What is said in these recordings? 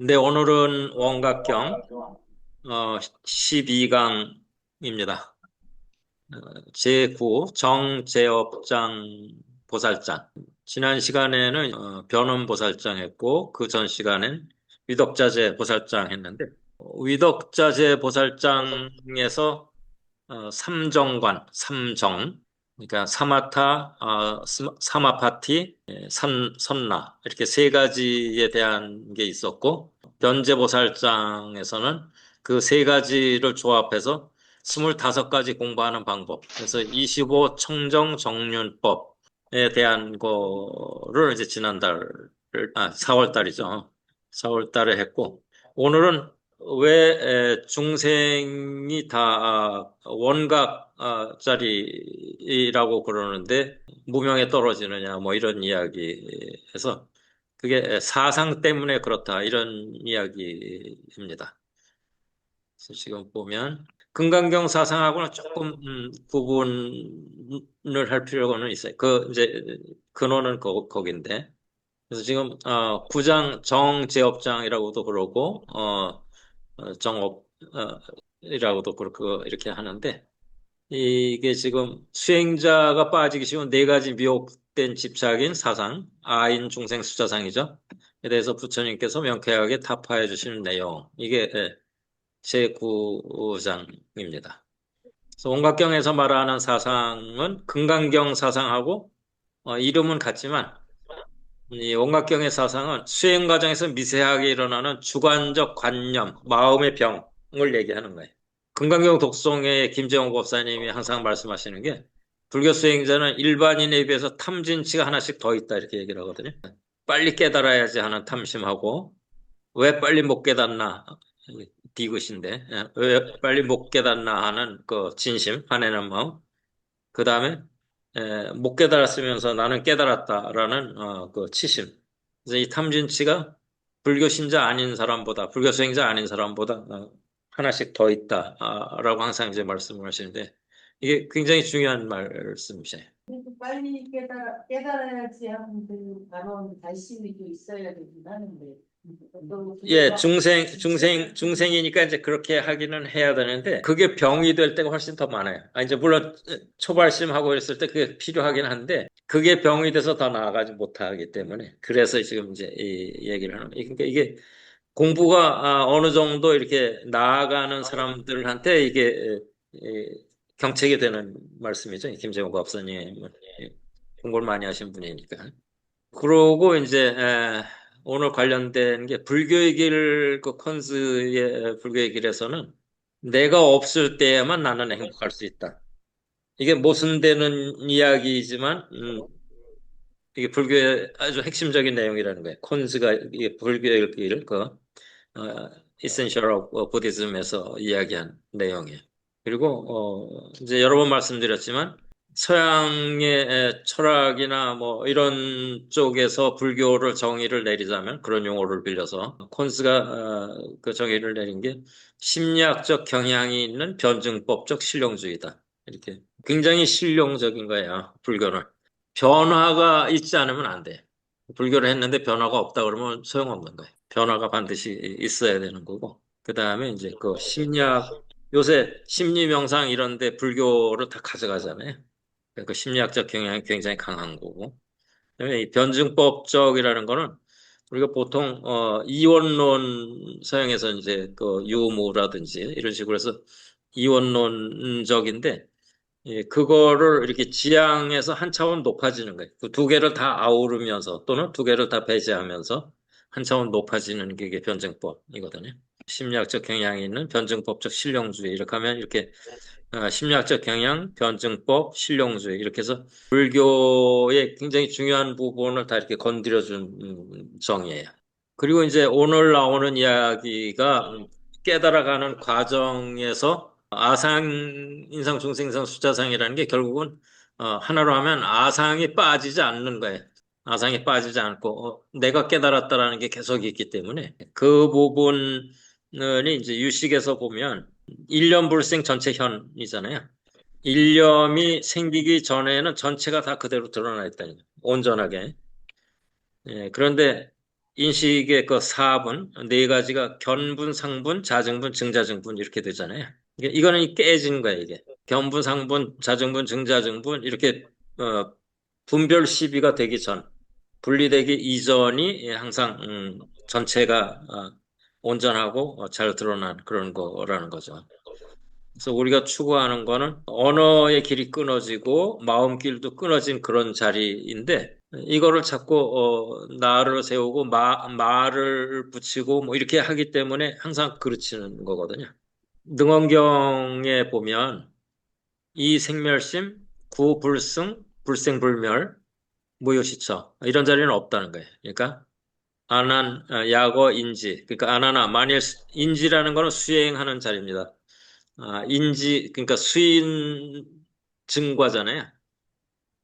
네, 오늘은 원각경 12강입니다. 제9 정제업장 보살장. 지난 시간에는 변음보살장 했고 그 전 시간엔 위덕자재 보살장 했는데 위덕자재 보살장에서 삼정관, 삼정, 그러니까 사마타, 사마파티, 선나 이렇게 세 가지에 대한 게 있었고 변제보살장에서는 그 세 가지를 조합해서 25가지 공부하는 방법. 그래서 25 청정 정륜법에 대한 거를 이제 지난달, 4월 달이죠. 4월 달에 했고 오늘은 왜 중생이 다 원각짜리라고 그러는데 무명에 떨어지느냐 뭐 이런 이야기에서 그게 사상 때문에 그렇다 이런 이야기입니다. 그래서 지금 보면 금강경 사상하고는 조금 구분을 할 필요는 있어요. 그 이제 근원은 거긴데 그래서 지금 구장 정제업장이라고도 그러고 정업 이라고도 그렇고 이렇게 하는데 이게 지금 수행자가 빠지기 쉬운 네 가지 미혹된 집착인 사상, 아인 중생 수자상이죠. 에 대해서 부처님께서 명쾌하게 타파해 주시는 내용. 이게 제9장입니다. 그래서 온각경에서 말하는 사상은 금강경 사상하고 이름은 같지만 이 원각경의 사상은 수행 과정에서 미세하게 일어나는 주관적 관념, 마음의 병을 얘기하는 거예요. 금강경 독송의 김재원 법사님이 항상 말씀하시는 게 불교 수행자는 일반인에 비해서 탐진치가 하나씩 더 있다 이렇게 얘기를 하거든요. 빨리 깨달아야지 하는 탐심하고 왜 빨리 못 깨닫나 디귿인데 왜 빨리 못 깨닫나 하는 그 진심, 화내는 마음. 그 다음에 못 깨달았으면서 나는 깨달았다라는 그 치심. 그래서 이 탐진치가 불교 신자 아닌 사람보다 불교 수행자 아닌 사람보다 하나씩 더 있다라고 항상 이제 말씀을 하시는데 이게 굉장히 중요한 말씀이세요. 그래도 빨리 깨달아야지 하는 그 단원 발심이 또 있어야 되긴 하는데. 또 예, 그거가 중생이니까 이제 그렇게 하기는 해야 되는데, 그게 병이 될 때가 훨씬 더 많아요. 이제 물론 초발심하고 있을 때 그게 필요하긴 한데, 그게 병이 돼서 더 나아가지 못하기 때문에, 그래서 지금 이제 이 얘기를 하는 거예요. 그러니까 이게 공부가 어느 정도 이렇게 나아가는 사람들한테 이게 경책이 되는 말씀이죠. 김재원 박사님은 공부를 많이 하신 분이니까. 그러고 이제 오늘 관련된 게 불교의 길, 그 컨스의 불교의 길에서는 내가 없을 때에만 나는 행복할 수 있다. 이게 모순되는 이야기이지만 이게 불교의 아주 핵심적인 내용이라는 거예요. 콘스가 이게 불교의 길, Essential of Buddhism에서 이야기한 내용이에요. 그리고 이제 여러 번 말씀드렸지만 서양의 철학이나 뭐 이런 쪽에서 불교를 정의를 내리자면 그런 용어를 빌려서 콘스가 그 정의를 내린 게 심리학적 경향이 있는 변증법적 실용주의다. 이렇게 굉장히 실용적인 거예요. 불교는 변화가 있지 않으면 안 돼. 불교를 했는데 변화가 없다 그러면 소용없는 거예요. 변화가 반드시 있어야 되는 거고. 그 다음에 이제 그 심리학, 요새 심리 명상 이런데 불교를 다 가져가잖아요. 그 심리학적 경향이 굉장히 강한 거고. 그다음에 이 변증법적이라는 거는 우리가 보통 이원론 서양에서 이제 그 유무라든지 이런 식으로 해서 이원론적인데 그거를 이렇게 지향해서 한 차원 높아지는 거예요. 그 두 개를 다 아우르면서 또는 두 개를 다 배제하면서 한 차원 높아지는 게 이게 변증법이거든요. 심리학적 경향이 있는 변증법적 실용주의 이렇게 하면 이렇게 심리학적 경향, 변증법, 실용주의 이렇게 해서 불교의 굉장히 중요한 부분을 다 이렇게 건드려준 정의예요. 그리고 이제 오늘 나오는 이야기가 깨달아가는 과정에서 아상, 인상, 중생상, 수자상이라는 게 결국은 하나로 하면 아상이 빠지지 않는 거예요. 아상이 빠지지 않고 내가 깨달았다라는 게 계속 있기 때문에 그 부분이 이제 유식에서 보면 일념불생 전체 현이잖아요. 일념이 생기기 전에는 전체가 다 그대로 드러나 있다는 거예요. 온전하게. 예, 그런데 인식의 그 사분, 네 가지가 견분, 상분, 자증분, 증자증분 이렇게 되잖아요. 이거는 깨진 거야, 이게. 견분, 상분, 자증분, 증자증분 이렇게 분별 시비가 되기 전, 분리되기 이전이 항상 전체가 온전하고 잘 드러난 그런 거라는 거죠. 그래서 우리가 추구하는 거는 언어의 길이 끊어지고 마음 길도 끊어진 그런 자리인데 이거를 자꾸 나를 세우고 말을 붙이고 뭐 이렇게 하기 때문에 항상 그르치는 거거든요. 능언경에 보면 이 생멸심, 구불승, 불생불멸, 무효시처 이런 자리는 없다는 거예요. 그러니까 안한, 약어, 인지. 그러니까 안하나 만일 인지라는 거는 수행하는 자리입니다. 인지, 그러니까 수인 증과잖아요.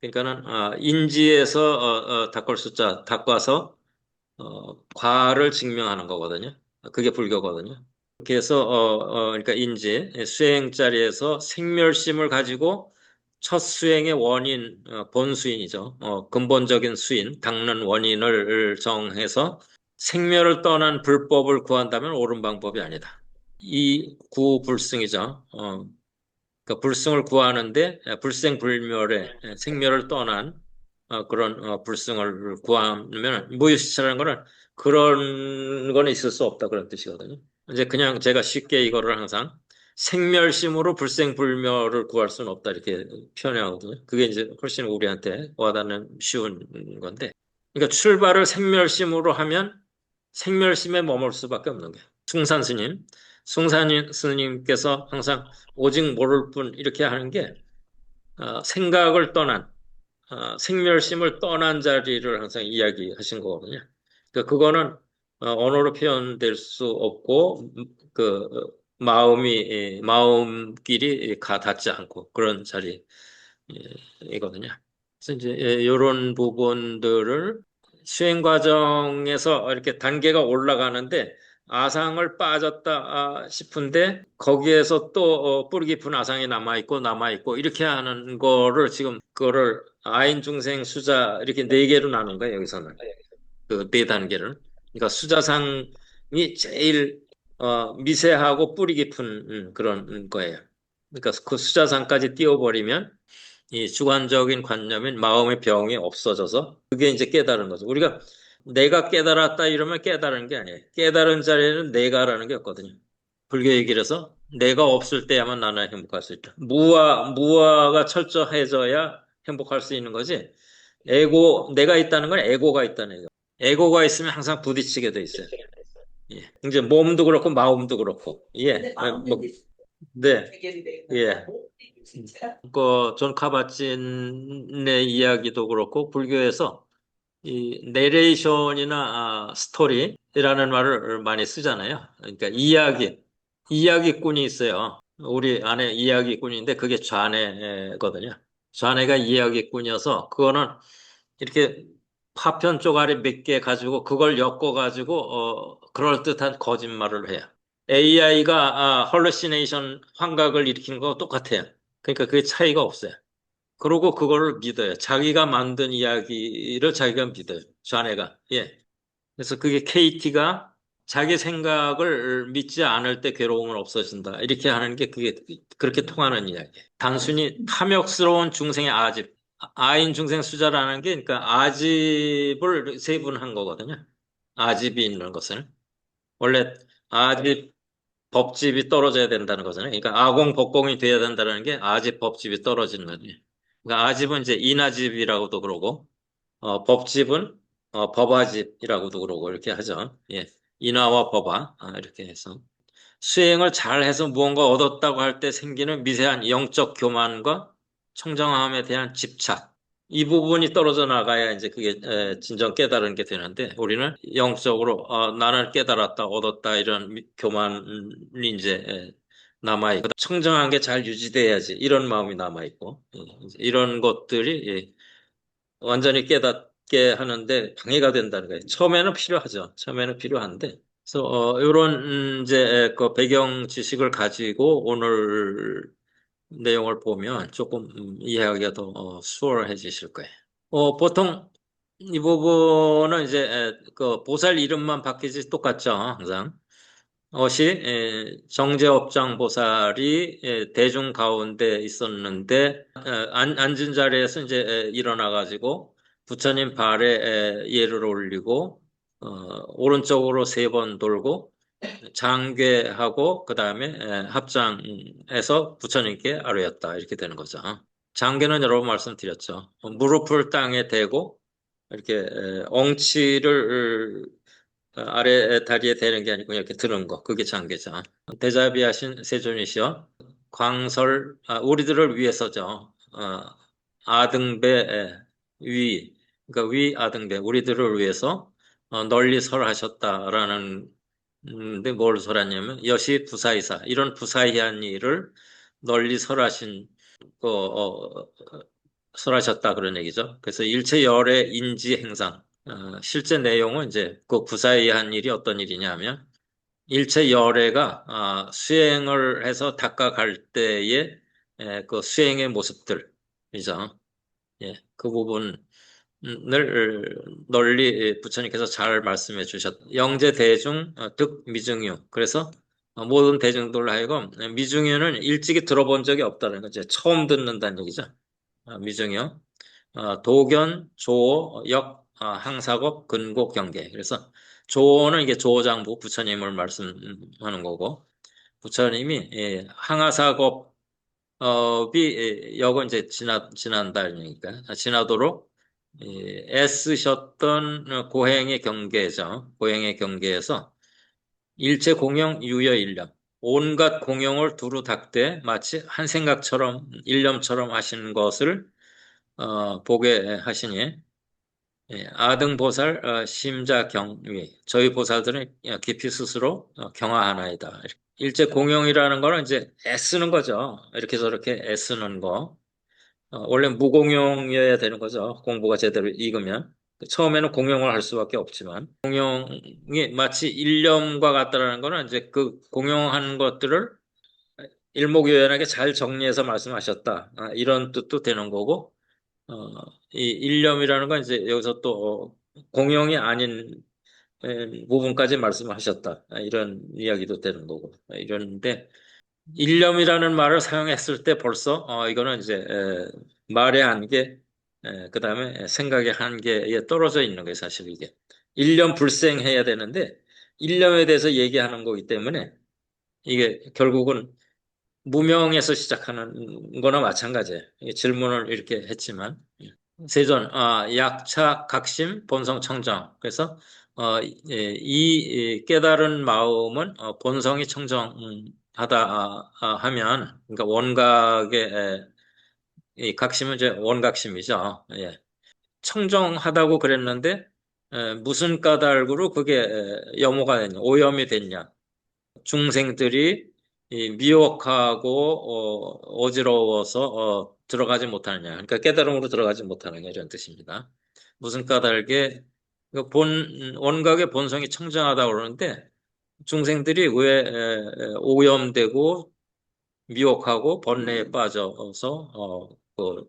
그러니까는, 인지에서, 닦을 숫자, 닦아서, 과를 증명하는 거거든요. 그게 불교거든요. 그래서, 그러니까 인지, 수행 자리에서 생멸심을 가지고 첫 수행의 원인, 본수인이죠. 근본적인 수인, 닦는 원인을 정해서 생멸을 떠난 불법을 구한다면 옳은 방법이 아니다. 이 구불승이죠. 그러니까 불승을 구하는데 불생불멸의 생멸을 떠난 그런 불승을 구하면 무효시차라는 거는 그런 거는 있을 수 없다 그런 뜻이거든요. 이제 그냥 제가 쉽게 이거를 항상 생멸심으로 불생불멸을 구할 수는 없다 이렇게 표현하거든요. 그게 이제 훨씬 우리한테 와닿는 쉬운 건데. 그러니까 출발을 생멸심으로 하면 생멸심에 머물 수밖에 없는 거예요. 숭산 스님께서 항상 오직 모를 뿐 이렇게 하는 게 생각을 떠난 생멸심을 떠난 자리를 항상 이야기하신 거거든요. 그러니까 그거는 언어로 표현될 수 없고 그 마음끼리 가 닿지 않고 그런 자리이거든요. 그래서 이제 이런 부분들을 수행 과정에서 이렇게 단계가 올라가는데 아상을 빠졌다 싶은데 거기에서 또 뿌리 깊은 아상이 남아 있고 이렇게 하는 거를 지금 그거를 아인 중생 수자 이렇게 네 개로 나눈 거예요 여기서는 그 네 단계를 그러니까 수자상이 제일 미세하고 뿌리 깊은 그런 거예요. 그러니까 그 수자상까지 띄워버리면 이 주관적인 관념인 마음의 병이 없어져서 그게 이제 깨달은 거죠. 우리가 내가 깨달았다 이러면 깨달은 게 아니에요. 깨달은 자리에는 내가라는 게 없거든요. 불교 얘기를 해서 내가 없을 때야만 나는 행복할 수 있다. 무아가 철저해져야 행복할 수 있는 거지. 내가 있다는 건 에고가 있다는 얘기죠. 에고가 있으면 항상 부딪히게 돼 있어요. 예. 이제 몸도 그렇고 마음도 그렇고. 예. 근데 마음은 이제 네. 해결이 예. 되고 진짜 존 카바친의 이야기도 그렇고 불교에서 이 내레이션이나 스토리라는 말을 많이 쓰잖아요. 그러니까 이야기꾼이 있어요. 우리 안에 이야기꾼인데 그게 좌뇌거든요. 좌뇌가 이야기꾼이어서 그거는 이렇게 파편 쪼가리 몇 개 가지고 그걸 엮어 가지고 그럴듯한 거짓말을 해요. AI가 헐루시네이션 환각을 일으키는 거 똑같아요. 그러니까 그게 차이가 없어요. 그러고 그거를 믿어요. 자기가 만든 이야기를 자기가 믿어요. 자네가. 예. 그래서 그게 KT가 자기 생각을 믿지 않을 때 괴로움은 없어진다. 이렇게 하는 게 그게 그렇게 통하는 이야기예요. 단순히 탐욕스러운 중생의 아집. 아인 중생 수자라는 게 그러니까 아집을 세분한 거거든요. 아집이 있는 것은. 원래 아집 법집이 떨어져야 된다는 거잖아요. 그러니까 아공 법공이 돼야 된다는 게 아집 법집이 떨어지는 거죠. 그러니까 아집은 이제 인아집이라고도 그러고 법집은 법아집이라고도 그러고 이렇게 하죠. 예. 인아와 법아 이렇게 해서 수행을 잘해서 무언가 얻었다고 할 때 생기는 미세한 영적 교만과 청정함에 대한 집착 이 부분이 떨어져 나가야 이제 그게 진정 깨달은 게 되는데 우리는 영적으로 나는 깨달았다 얻었다 이런 교만이 이제 남아있고 청정한 게 잘 유지돼야지 이런 마음이 남아있고 이제 이런 것들이 완전히 깨닫게 하는데 방해가 된다는 거예요. 처음에는 필요하죠. 처음에는 필요한데 그래서 이런 이제 그 배경 지식을 가지고 오늘 내용을 보면 조금 이해하기가 더 수월해지실 거예요. 보통 이 부분은 이제 그 보살 이름만 바뀌지 똑같죠, 항상. 어시 정제업장 보살이 대중 가운데 있었는데 앉은 자리에서 이제 일어나 가지고 부처님 발에 예를 올리고 오른쪽으로 세 번 돌고 장괴하고 그다음에 합장해서 부처님께 아뢰었다 이렇게 되는 거죠. 장괴는 여러 번 말씀드렸죠. 무릎을 땅에 대고 이렇게 엉치를 아래 다리에 대는 게 아니고 이렇게 드는 거 그게 장괴죠. 대자비하신 세존이시여 우리들을 위해서죠. 아등배 위 그러니까 위 아등배 우리들을 위해서 널리 설하셨다라는 근데 뭘 설하냐면 여시 부사이사 이런 부사이한 일을 널리 설하신 설하셨다 그런 얘기죠. 그래서 일체 열의 인지 행상 실제 내용은 이제 그 부사이한 일이 어떤 일이냐면 일체 열애가 수행을 해서 닦아갈 때의 그 수행의 모습들이죠. 예, 그 부분을 널리 부처님께서 잘 말씀해 주셨. 영재 대중 득 미중유. 그래서 모든 대중들로 하여금 미중유는 일찍이 들어본 적이 없다는 거죠. 처음 듣는다는 얘기죠. 미중유. 도견, 조어, 역, 항사곡, 근곡, 경계. 그래서 조어는 이게 조장부 부처님을 말씀하는 거고 부처님이 항하사겁 역은 이제 지난다니까 지나도록 애쓰셨던 고행의 경계죠. 고행의 경계에서 일체 공용 유여 일념 온갖 공용을 두루 닥되 마치 한 생각처럼 일념처럼 하시는 것을 보게 하시니 아등보살 심자경위 저희 보살들은 깊이 스스로 경화하나이다. 일제 공용이라는 거는 이제 애쓰는 거죠. 이렇게 저렇게 애쓰는 거. 원래 무공용이어야 되는 거죠. 공부가 제대로 익으면. 처음에는 공용을 할 수밖에 없지만 공용이 마치 일념과 같다라는 거는 이제 그 공용한 것들을 일목요연하게 잘 정리해서 말씀하셨다. 이런 뜻도 되는 거고 어, 이 일념이라는 건 이제 여기서 또 공용이 아닌 부분까지 말씀하셨다. 이런 이야기도 되는 거고. 이런데 일념이라는 말을 사용했을 때 벌써 이거는 이제 말의 한계, 그다음에 생각의 한계에 떨어져 있는 거예요, 사실 이게. 일념 불생해야 되는데 일념에 대해서 얘기하는 거기 때문에 이게 결국은 무명에서 시작하는 거나 마찬가지예요. 질문을 이렇게 했지만. 세존, 약차, 각심, 본성, 청정. 그래서 이 깨달은 마음은 본성이 청정하다 하면, 그러니까 원각의 이 각심은 이제 원각심이죠. 예. 청정하다고 그랬는데 무슨 까닭으로 그게 염호가 됐냐, 오염이 됐냐? 중생들이 이 미혹하고 어지러워서 들어가지 못하느냐. 그러니까 깨달음으로 들어가지 못하느냐 이런 뜻입니다. 무슨 까닭에 본 원각의 본성이 청정하다고 그러는데 중생들이 왜 오염되고 미혹하고 번뇌에 빠져서 그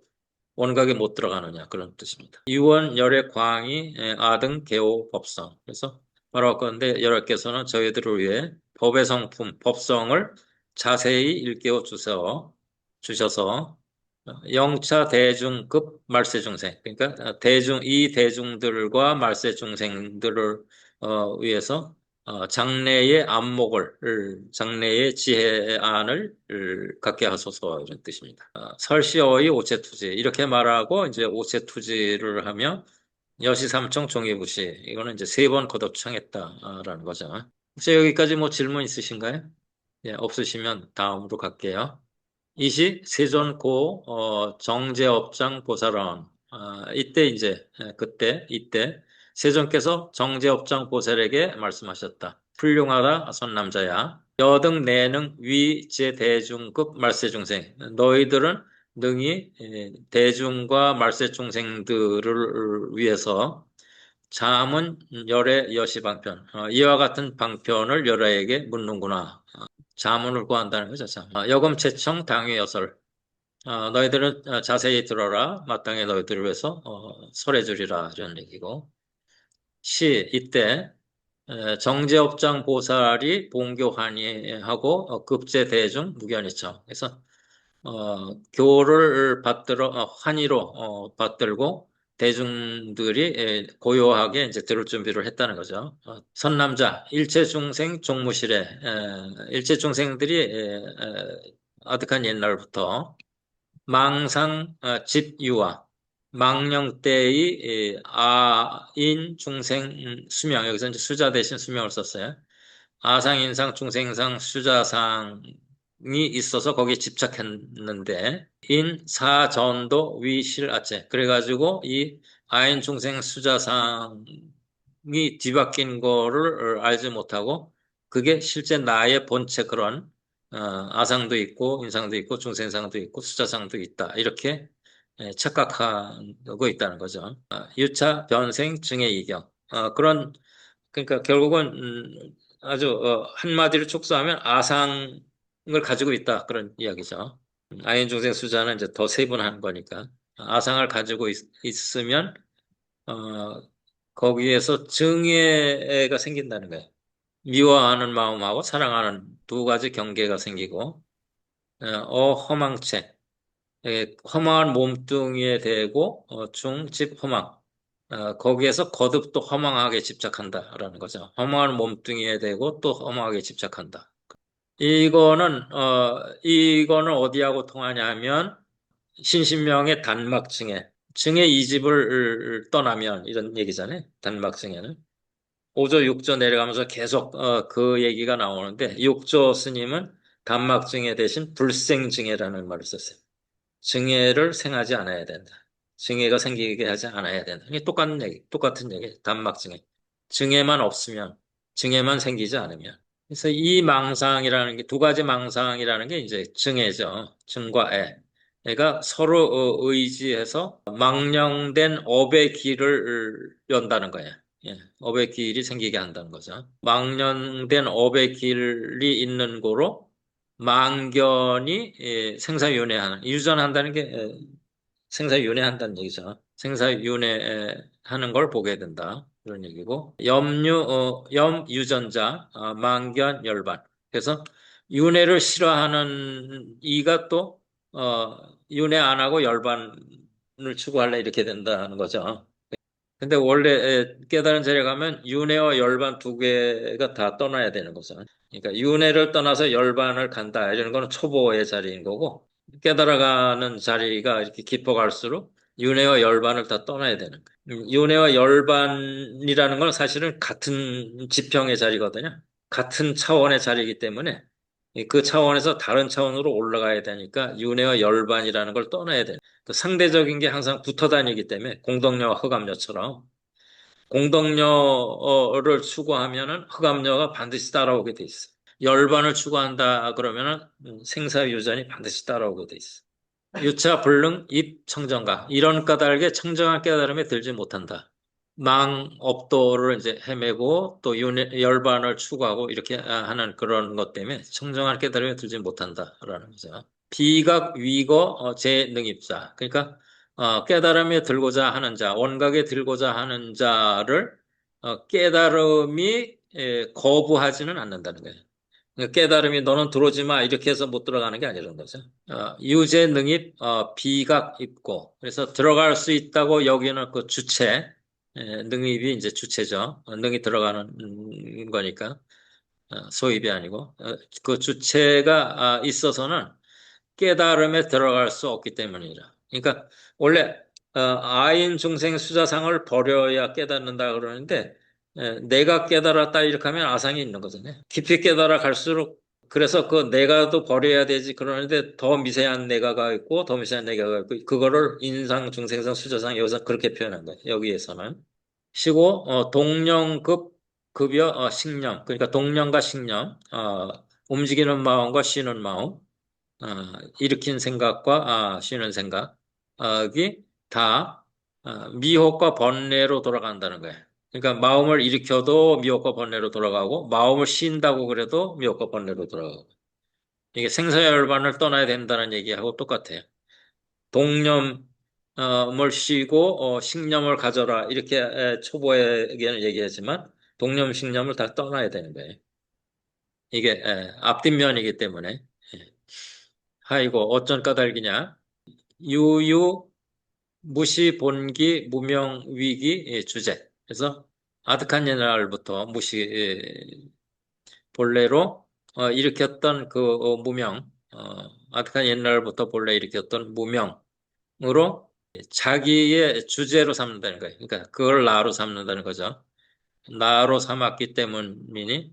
원각에 못 들어가느냐 그런 뜻입니다. 유원 열의 광이 아등 개오 법성. 그래서 바로 그런데 여러께서는 저희들을 위해 법의 성품 법성을 자세히 일깨워 주셔서 영차 대중급 말세 중생 그러니까 이 대중들과 말세 중생들을 위해서 장래의 장래의 지혜안을 갖게 하소서 이런 뜻입니다. 설시어의 오체투지 이렇게 말하고 이제 오체투지를 하며 여시삼청 종이부시 이거는 이제 세 번 거듭청했다라는 거죠. 혹시 여기까지 뭐 질문 있으신가요? 예, 없으시면 다음으로 갈게요. 이시 세존고 정제업장 보살원 이때 이제 이때 세존께서 정제업장 보살에게 말씀하셨다. 훌륭하다 선남자야. 여등 내능 위제 대중급 말세 중생. 너희들은 능히 대중과 말세 중생들을 위해서 자문 열의 여시 방편 이와 같은 방편을 열애에게 묻는구나. 자문을 구한다는 거죠. 자문. 여금채청 당위여설 너희들은 자세히 들어라. 마땅히 너희들을 위해서 설해 주리라. 이런 얘기고. 이때 정제업장 보살이 본교환의하고 급제 대중 무견이청. 그래서 교를 받들어 환희로 받들고 대중들이 고요하게 이제 들을 준비를 했다는 거죠. 선남자 일체중생 종무실에 일체중생들이 아득한 옛날부터 망상 집유아 망령 때의 아인 중생 수명 여기서 이제 수자 대신 수명을 썼어요. 아상인상 중생상 수자상이 있어서 거기에 집착했는데 인사전도 위실아체 그래가지고 이 아인 중생 수자상이 뒤바뀐 거를 알지 못하고 그게 실제 나의 본체 그런 아상도 있고 인상도 있고 중생상도 있고 수자상도 있다 이렇게 착각하고 있다는 거죠. 유차 변생 증의 이경 그런 그러니까 결국은 아주 한마디로 촉수하면 아상을 가지고 있다 그런 이야기죠. 아인 중생 수자는 이제 더 세분한 거니까 아상을 가지고 있으면 어, 거기에서 증예가 생긴다는 거예요. 미워하는 마음하고 사랑하는 두 가지 경계가 생기고 허망체 허망한 몸뚱이에 대고 중, 집, 허망 거기에서 거듭 또 허망하게 집착한다라는 거죠. 허망한 몸뚱이에 대고 또 허망하게 집착한다. 이거는 어디하고 통하냐 하면 신신명의 단막증에 증의 이집을 떠나면 이런 얘기잖아요. 단막증에는. 5조, 6조 내려가면서 계속 그 얘기가 나오는데 6조 스님은 단막증에 대신 불생증에라는 말을 썼어요. 증예를 생하지 않아야 된다. 증예가 생기게 하지 않아야 된다. 이게 똑같은 얘기, 똑같은 얘기, 단막증예. 증예만 없으면, 증예만 생기지 않으면. 그래서 이 망상이라는 게, 두 가지 망상이라는 게 이제 증예죠. 증과 애. 애가 서로 의지해서 망령된 업의 길을 연다는 거예요. 예, 업의 길이 생기게 한다는 거죠. 망령된 업의 길이 있는 거로 망견이 생사윤회하는 유전한다는 게 생사윤회한다는 얘기죠. 생사윤회하는 걸 보게 된다. 그런 얘기고 염유전자 망견 열반. 그래서 윤회를 싫어하는 이가 또 윤회 안 하고 열반을 추구할래 이렇게 된다는 거죠. 근데 원래 깨달은 자리에 가면 윤회와 열반 두 개가 다 떠나야 되는 거죠. 그러니까 윤회를 떠나서 열반을 간다 이런 거는 초보의 자리인 거고 깨달아가는 자리가 이렇게 깊어갈수록 윤회와 열반을 다 떠나야 되는 거예요. 윤회와 열반이라는 건 사실은 같은 지평의 자리거든요. 같은 차원의 자리이기 때문에 그 차원에서 다른 차원으로 올라가야 되니까 윤회와 열반이라는 걸 떠나야 돼요. 그 상대적인 게 항상 붙어 다니기 때문에 공덕녀와 흑암녀처럼 공덕녀를 추구하면은 흑암녀가 반드시 따라오게 돼 있어. 열반을 추구한다 그러면은 생사유전이 반드시 따라오게 돼 있어. 유차 불능 입 청정가 이런 까닭에 청정한 깨달음에 들지 못한다. 망업도를 이제 헤매고 또 열반을 추구하고 이렇게 하는 그런 것 때문에 청정한 깨달음에 들지 못한다라는 거죠. 비각 위거 재능입자 그러니까 깨달음에 들고자 하는 자 원각에 들고자 하는 자를 깨달음이 거부하지는 않는다는 거예요. 그러니까 깨달음이 너는 들어오지 마 이렇게 해서 못 들어가는 게 아니라는 거죠. 유재 능입 비각 입고 그래서 들어갈 수 있다고 여기는 그 주체 능입이 이제 주체죠. 능이 들어가는 거니까 소입이 아니고 그 주체가 있어서는 깨달음에 들어갈 수 없기 때문이라. 그러니까 원래 아인 중생 수자상을 버려야 깨닫는다 그러는데 내가 깨달았다 이렇게 하면 아상이 있는 거잖아요. 깊이 깨달아 갈수록 그래서 그 내가도 버려야 되지 그러는데 더 미세한 내가가 있고 더 미세한 내가가 있고 그거를 인상 중생상 수자상 여기서 그렇게 표현한 거예요. 여기에서는 시고 동령급 급여 식념 그러니까 동령과 식념 움직이는 마음과 쉬는 마음 일으킨 생각과 쉬는 생각이 다 미혹과 번뇌로 돌아간다는 거예요. 그러니까 마음을 일으켜도 미혹과 번뇌로 돌아가고 마음을 쉰다고 그래도 미혹과 번뇌로 돌아가고 이게 생사열반을 떠나야 된다는 얘기하고 똑같아요. 동념을 쉬고 식념을 가져라 이렇게 초보에게는 얘기하지만 동념, 식념을 다 떠나야 되는 거예요. 이게 앞뒷면이기 때문에. 예. 아이고 어쩐 까닭이냐. 유유 무시 본기 무명 위기 주제. 그래서 아득한 옛날부터 무시 본래로 일으켰던 그 무명, 아득한 옛날부터 본래 일으켰던 무명으로 자기의 주제로 삼는다는 거예요. 그러니까 그걸 나로 삼는다는 거죠. 나로 삼았기 때문이니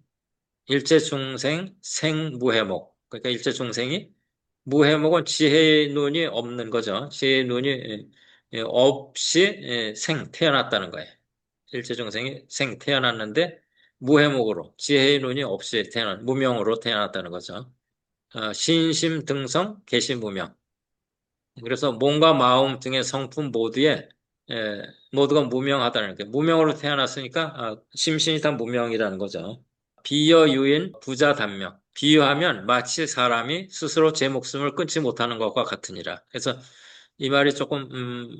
일체중생 생무해목. 그러니까 일체중생이 무해목은 지혜의 눈이 없는 거죠. 지혜의 눈이 없이 태어났다는 거예요. 일체중생이 태어났는데 무해목으로 지혜의 눈이 없이 무명으로 태어났다는 거죠. 신심등성 개심무명. 그래서 몸과 마음 등의 성품 모두가 무명하다는 게 무명으로 태어났으니까 심신이 다 무명이라는 거죠. 비여유인 부자단명. 비유하면 마치 사람이 스스로 제 목숨을 끊지 못하는 것과 같으니라. 그래서 이 말이 조금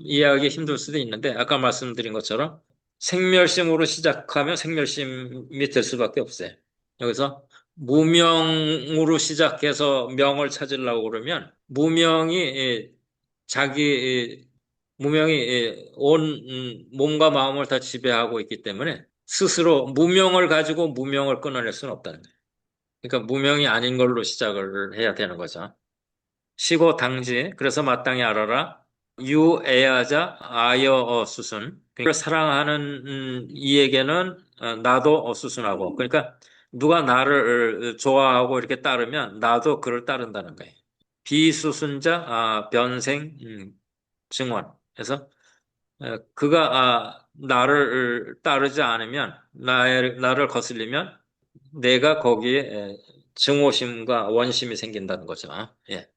이해하기 힘들 수도 있는데 아까 말씀드린 것처럼 생멸심으로 시작하면 생멸심이 될 수밖에 없어요. 여기서 무명으로 시작해서 명을 찾으려고 그러면 자기 온 몸과 마음을 다 지배하고 있기 때문에 스스로 무명을 가지고 무명을 끊어낼 수는 없다는 거예요. 그러니까 무명이 아닌 걸로 시작을 해야 되는 거죠. 시고 당지 그래서 마땅히 알아라. 유애하자 아여 수순. 그러니까 사랑하는 이에게는 나도 수순하고. 그러니까 누가 나를 좋아하고 이렇게 따르면 나도 그를 따른다는 거예요. 비수순자 변생 증원. 그래서 그가 나를 따르지 않으면 나를 거슬리면 내가 거기에 증오심과 원심이 생긴다는 거죠. 예.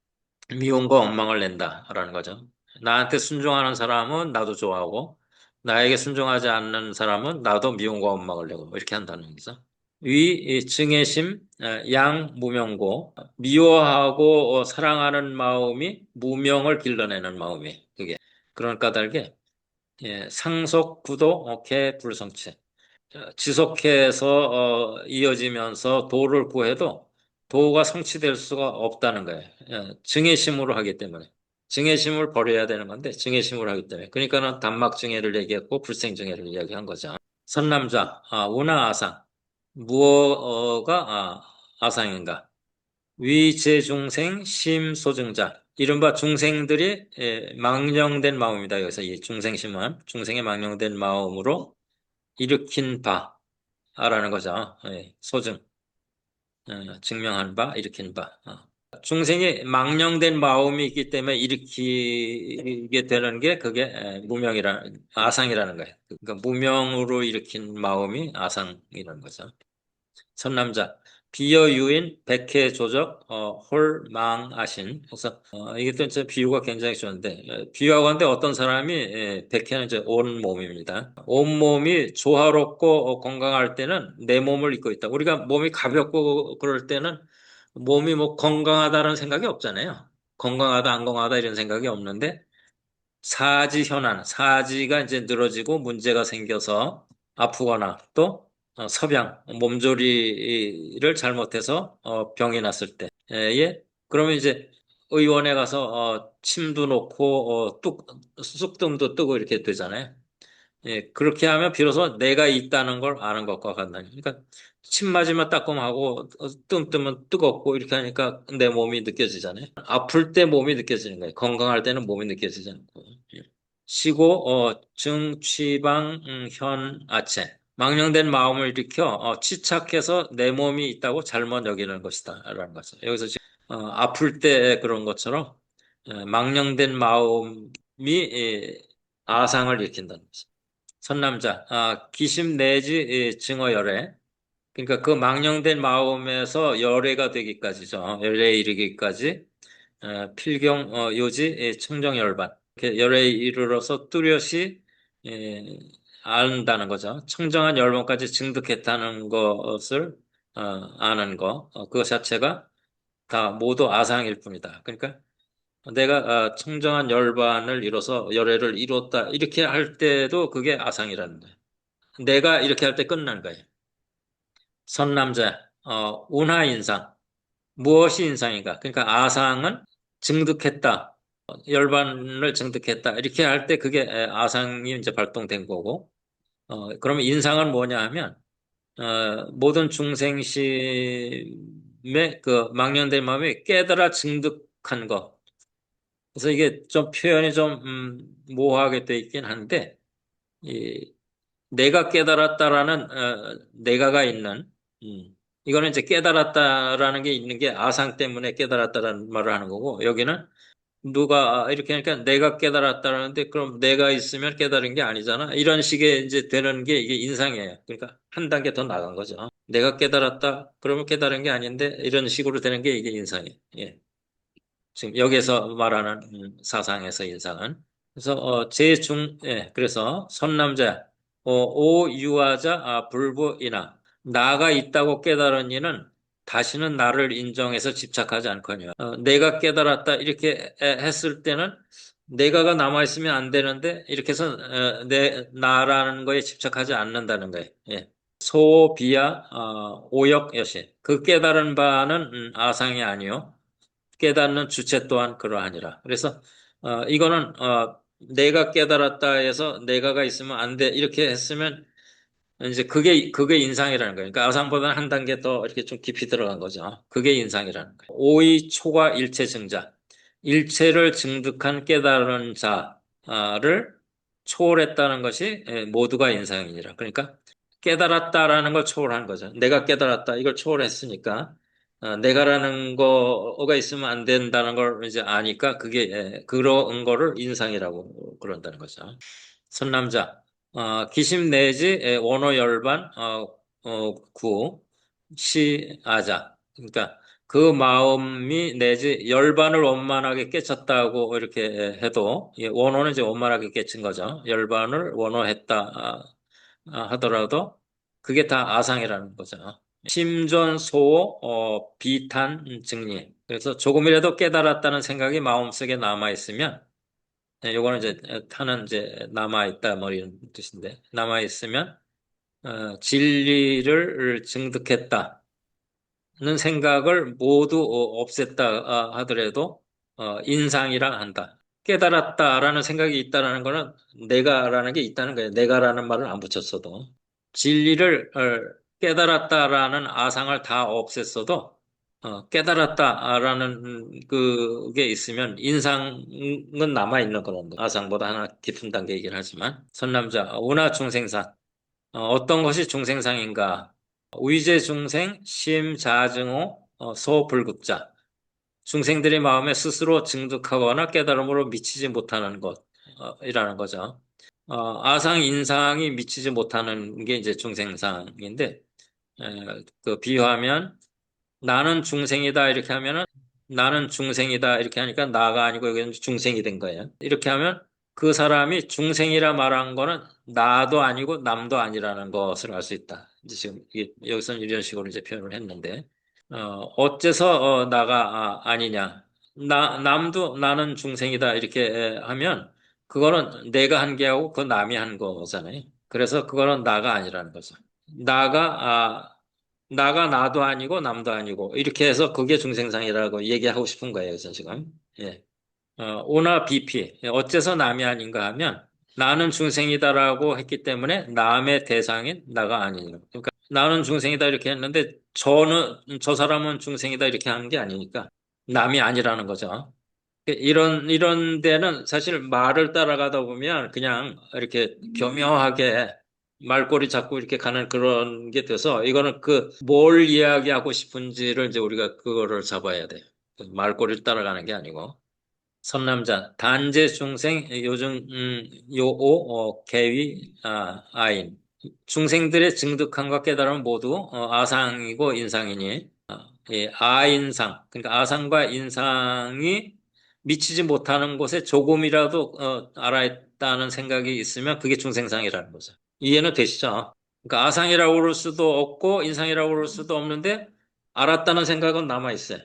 미움과 원망을 낸다라는 거죠. 나한테 순종하는 사람은 나도 좋아하고 나에게 순종하지 않는 사람은 나도 미움과 원망을 내고 이렇게 한다는 거죠. 위 증애심 양 무명고 미워하고 사랑하는 마음이 무명을 길러내는 마음이 그게 그런 까닭에 상속 구도 개 불성체 지속해서 이어지면서 도를 구해도 도가 성취될 수가 없다는 거예요. 증애심으로 하기 때문에. 증애심을 버려야 되는 건데 증애심으로 하기 때문에. 그러니까는 단막증애를 얘기했고 불생증애를 이야기한 거죠. 선남자, 운하아상. 무엇가 아상인가? 위제중생 심소증자. 이른바 중생들이 망령된 마음입니다. 여기서 이 중생심은 중생의 망령된 마음으로 일으킨 바라는 거죠. 소증, 증명한 바, 일으킨 바. 중생이 망령된 마음이 있기 때문에 일으키게 되는 게 그게 아상이라는 거예요. 그러니까 무명으로 일으킨 마음이 아상이라는 거죠. 선남자, 비여유인 백해조적 홀망아신. 그래서 이게 또 이제 비유가 굉장히 좋은데 비유하건대 어떤 사람이 백해는 이제 온 몸입니다. 온 몸이 조화롭고 건강할 때는 내 몸을 입고 있다. 우리가 몸이 가볍고 그럴 때는 몸이 뭐 건강하다는 생각이 없잖아요. 건강하다, 안 건강하다 이런 생각이 없는데 사지가 이제 늘어지고 문제가 생겨서 아프거나 또 섭양, 몸조리를 잘못해서 병이 났을 때에 그러면 이제 의원에 가서 침도 놓고 쑥뜸도 뜨고 이렇게 되잖아요. 그렇게 하면 비로소 내가 있다는 걸 아는 것과 같나요. 그러니까 침 맞으면 따끔하고 뜨면 뜨겁고 이렇게 하니까 내 몸이 느껴지잖아요. 아플 때 몸이 느껴지는 거예요. 건강할 때는 몸이 느껴지지 않고. 예. 시고 증취방 현아체 망령된 마음을 일으켜 치착해서 내 몸이 있다고 잘못 여기는 것이다 라는 거죠. 여기서 지금 아플 때 그런 것처럼 망령된 마음이 아상을 일으킨다는 거죠. 선남자, 기심 내지 증오열애. 그러니까 그 망령된 마음에서 열애가 되기까지죠. 열애에 이르기까지 필경, 요지, 청정열반. 이렇게 열애에 이르러서 뚜렷이 예, 안다는 거죠. 청정한 열반까지 증득했다는 것을 아는 거. 그것 자체가 다 모두 아상일 뿐이다. 그러니까 내가 청정한 열반을 이뤄서 열애를 이뤘다. 이렇게 할 때도 그게 아상이라는 거예요. 내가 이렇게 할 때 끝난 거예요. 선남자, 운하인상. 무엇이 인상인가? 그러니까 아상은 증득했다. 열반을 증득했다. 이렇게 할 때 그게 아상이 이제 발동된 거고. 그러면 인상은 뭐냐 하면, 모든 중생심의 그 망령된 마음이 깨달아 증득한 것. 그래서 이게 좀 표현이 좀, 모호하게 돼 있긴 한데, 이, 내가 깨달았다라는, 내가가 있는, 이거는 이제 깨달았다라는 게 있는 게 아상 때문에 깨달았다라는 말을 하는 거고, 여기는 누가 이렇게 하니까 내가 깨달았다라는데 그럼 내가 있으면 깨달은 게 아니잖아. 이런 식의 이제 되는 게 이게 인상이에요. 그러니까 한 단계 더 나간 거죠. 내가 깨달았다. 그러면 깨달은 게 아닌데 이런 식으로 되는 게 이게 인상이에요. 예. 지금 여기서 말하는 사상에서 인상은. 그래서 그래서 선남자, 오유하자 불부이나 나가 있다고 깨달은 이는 다시는 나를 인정해서 집착하지 않거니와. 내가 깨달았다 이렇게 했을 때는 내가가 남아 있으면 안 되는데 이렇게 해서 내 나라는 거에 집착하지 않는다는 거예요. 예. 소비야 오역 여시 그 깨달은 바는 아상이 아니요 깨닫는 주체 또한 그러하니라. 그래서 이거는 내가 깨달았다 해서 내가가 있으면 안 돼. 이렇게 했으면 이제 그게 인상이라는 거예요. 그러니까 아상보다는 한 단계 더 이렇게 좀 깊이 들어간 거죠. 그게 인상이라는 거예요. 오의 초과 일체 증자. 일체를 증득한 깨달은 자를 초월했다는 것이 모두가 인상이니라. 그러니까 깨달았다라는 걸 초월한 거죠. 내가 깨달았다. 이걸 초월했으니까 내가라는 거가 있으면 안 된다는 걸 이제 아니까 그게 그런 거를 인상이라고 그런다는 거죠. 선남자, 기심 내지 원어 열반 구 시아자. 그러니까 그 마음이 내지 열반을 원만하게 깨쳤다고 이렇게 해도 원어는 이제 원만하게 깨친 거죠. 열반을 원어했다 하더라도 그게 다 아상이라는 거죠. 심전 소호 비탄 증리. 그래서 조금이라도 깨달았다는 생각이 마음속에 남아 있으면 요거는 이제 타는 이제 남아 있다 뭐 이런 뜻인데 남아 있으면 진리를 증득했다는 생각을 모두 없앴다 하더라도 인상이라 한다. 깨달았다라는 생각이 있다라는 거는 내가라는 게 있다는 거예요. 내가라는 말을 안 붙였어도 진리를 깨달았다라는 아상을 다 없앴어도 깨달았다라는 그게 있으면 인상은 남아 있는 그런 거. 아상보다 하나 깊은 단계이긴 하지만 선남자 운하 중생사 어떤 것이 중생상인가? 위제 중생 심자증오 소불급자 중생들의 마음에 스스로 증득하거나 깨달음으로 미치지 못하는 것이라는 거죠. 아상 인상이 미치지 못하는 게 이제 중생상인데 그 비유하면 나는 중생이다 이렇게 하면은 나는 중생이다 이렇게 하니까 나가 아니고 여기는 중생이 된 거예요. 이렇게 하면 그 사람이 중생이라 말한 거는 나도 아니고 남도 아니라는 것을 알 수 있다. 이제 지금 여기서는 이런 식으로 이제 표현을 했는데 어째서 나가 아니냐? 남도 나는 중생이다 이렇게 하면 그거는 내가 한 게 하고 그 남이 한 거잖아요. 그래서 그거는 나가 아니라는 거죠. 나가 나가 나도 아니고 남도 아니고 이렇게 해서 그게 중생상이라고 얘기하고 싶은 거예요. 그래서 지금 예. 오나 비피 어째서 남이 아닌가 하면 나는 중생이다라고 했기 때문에 남의 대상인 나가 아니에요. 그러니까 나는 중생이다 이렇게 했는데 저 사람은 중생이다 이렇게 하는 게 아니니까 남이 아니라는 거죠. 이런 데는 사실 말을 따라가다 보면 그냥 이렇게 교묘하게 말꼬리 잡고 이렇게 가는 그런 게 돼서 이거는 그 뭘 이야기하고 싶은지를 이제 우리가 그거를 잡아야 돼요. 말꼬리를 따라가는 게 아니고. 선남자, 단재 중생, 요즘, 요오, 계위, 아인. 중생들의 증득함과 깨달음은 모두 아상이고 인상이니, 예, 아인상. 그러니까 아상과 인상이 미치지 못하는 곳에 조금이라도 알아있다는 생각이 있으면 그게 중생상이라는 거죠. 이해는 되시죠? 그러니까 아상이라고 그럴 수도 없고 인상이라고 그럴 수도 없는데 알았다는 생각은 남아있어요.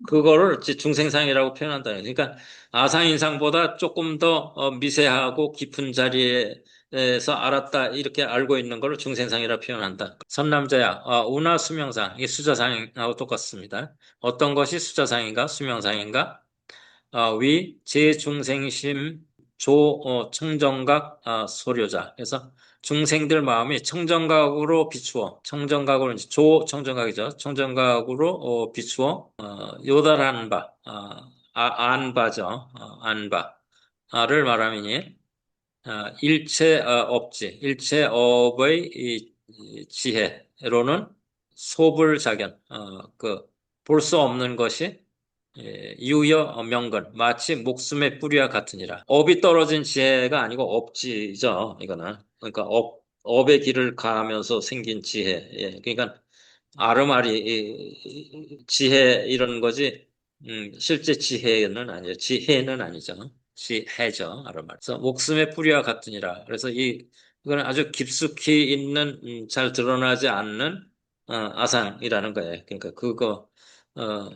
그거를 이제 중생상이라고 표현한다. 그러니까 아상인상보다 조금 더 미세하고 깊은 자리에서 알았다 이렇게 알고 있는 걸 중생상이라 표현한다. 선남자야, 운하 수명상, 이게 수자상하고 똑같습니다. 어떤 것이 수자상인가 수명상인가? 위, 제중생심, 청정각, 소료자. 그래서 중생들 마음이 청정각으로 비추어, 청정각으로, 이제 청정각이죠. 청정각으로 비추어, 요달한 바, 안바죠. 안바를 말하미니, 일체 업지, 일체 업의 이 지혜로는 소불작연, 볼 수 없는 것이 유여 명근 마치 목숨의 뿌리와 같으니라. 업이 떨어진 지혜가 아니고 업지죠. 이거는 그러니까 업의 길을 가면서 생긴 지혜. 예, 그러니까 아르마리 지혜 이런 거지. 실제 지혜는 아니죠. 지혜는 아니죠. 지혜죠. 아르마리. 그래서 목숨의 뿌리와 같으니라. 그래서 이거는 아주 깊숙이 있는 잘 드러나지 않는 아상이라는 거예요. 그러니까 그거 어,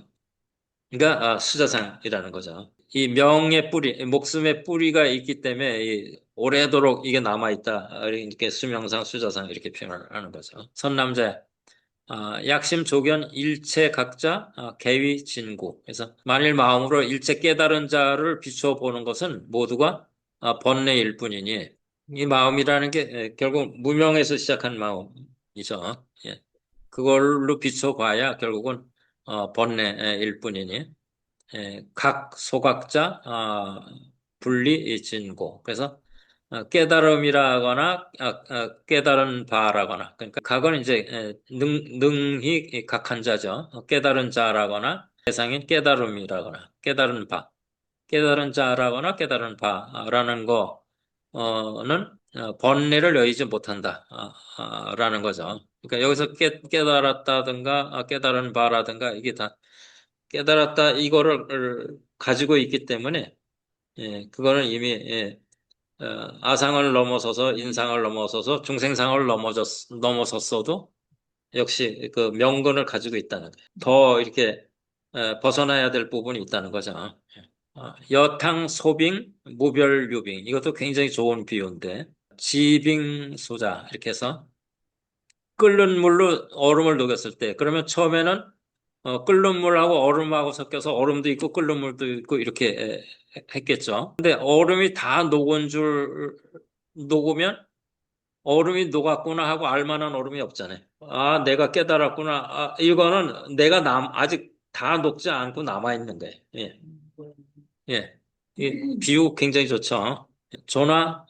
그러니까 수자상이라는 거죠. 이 명의 뿌리, 목숨의 뿌리가 있기 때문에 오래도록 이게 남아있다. 이렇게 수명상, 수자상 이렇게 표현을 하는 거죠. 선남자, 약심 조견 일체 각자 개위 진구. 그래서 만일 마음으로 일체 깨달은 자를 비추어 보는 것은 모두가 번뇌일 뿐이니 이 마음이라는 게 결국 무명에서 시작한 마음이죠. 예. 그걸로 비춰 봐야 결국은 번뇌일 뿐이니 각 소각자 분리 진고. 그래서 깨달음이라거나 깨달은 바라거나 그러니까 각은 이제 능히 각한 자죠. 깨달은 자라거나 대상인 깨달음이라거나 깨달은 바. 깨달은 자라거나 깨달은 바라는 거는 번뇌를 여의지 못한다. 라는 거죠. 그러니까 여기서 깨달았다든가 깨달은 바라든가 이게 다 깨달았다 이거를 가지고 있기 때문에 그거는 이미 아상을 넘어서서 인상을 넘어서서 중생상을 넘어섰어도 역시 그 명분을 가지고 있다는 거예요. 더 이렇게 벗어나야 될 부분이 있다는 거죠. 여탕 소빙 무별유빙 이것도 굉장히 좋은 비유인데 지빙소자 이렇게 해서 끓는 물로 얼음을 녹였을 때 그러면 처음에는 끓는 물하고 얼음하고 섞여서 얼음도 있고 끓는 물도 있고 이렇게 했겠죠. 근데 얼음이 다 녹으면 얼음이 녹았구나 하고 알만한 얼음이 없잖아요. 내가 깨달았구나. 이거는 내가 아직 다 녹지 않고 남아있는 거예요. 예, 예. 이 비유 굉장히 좋죠. 조나,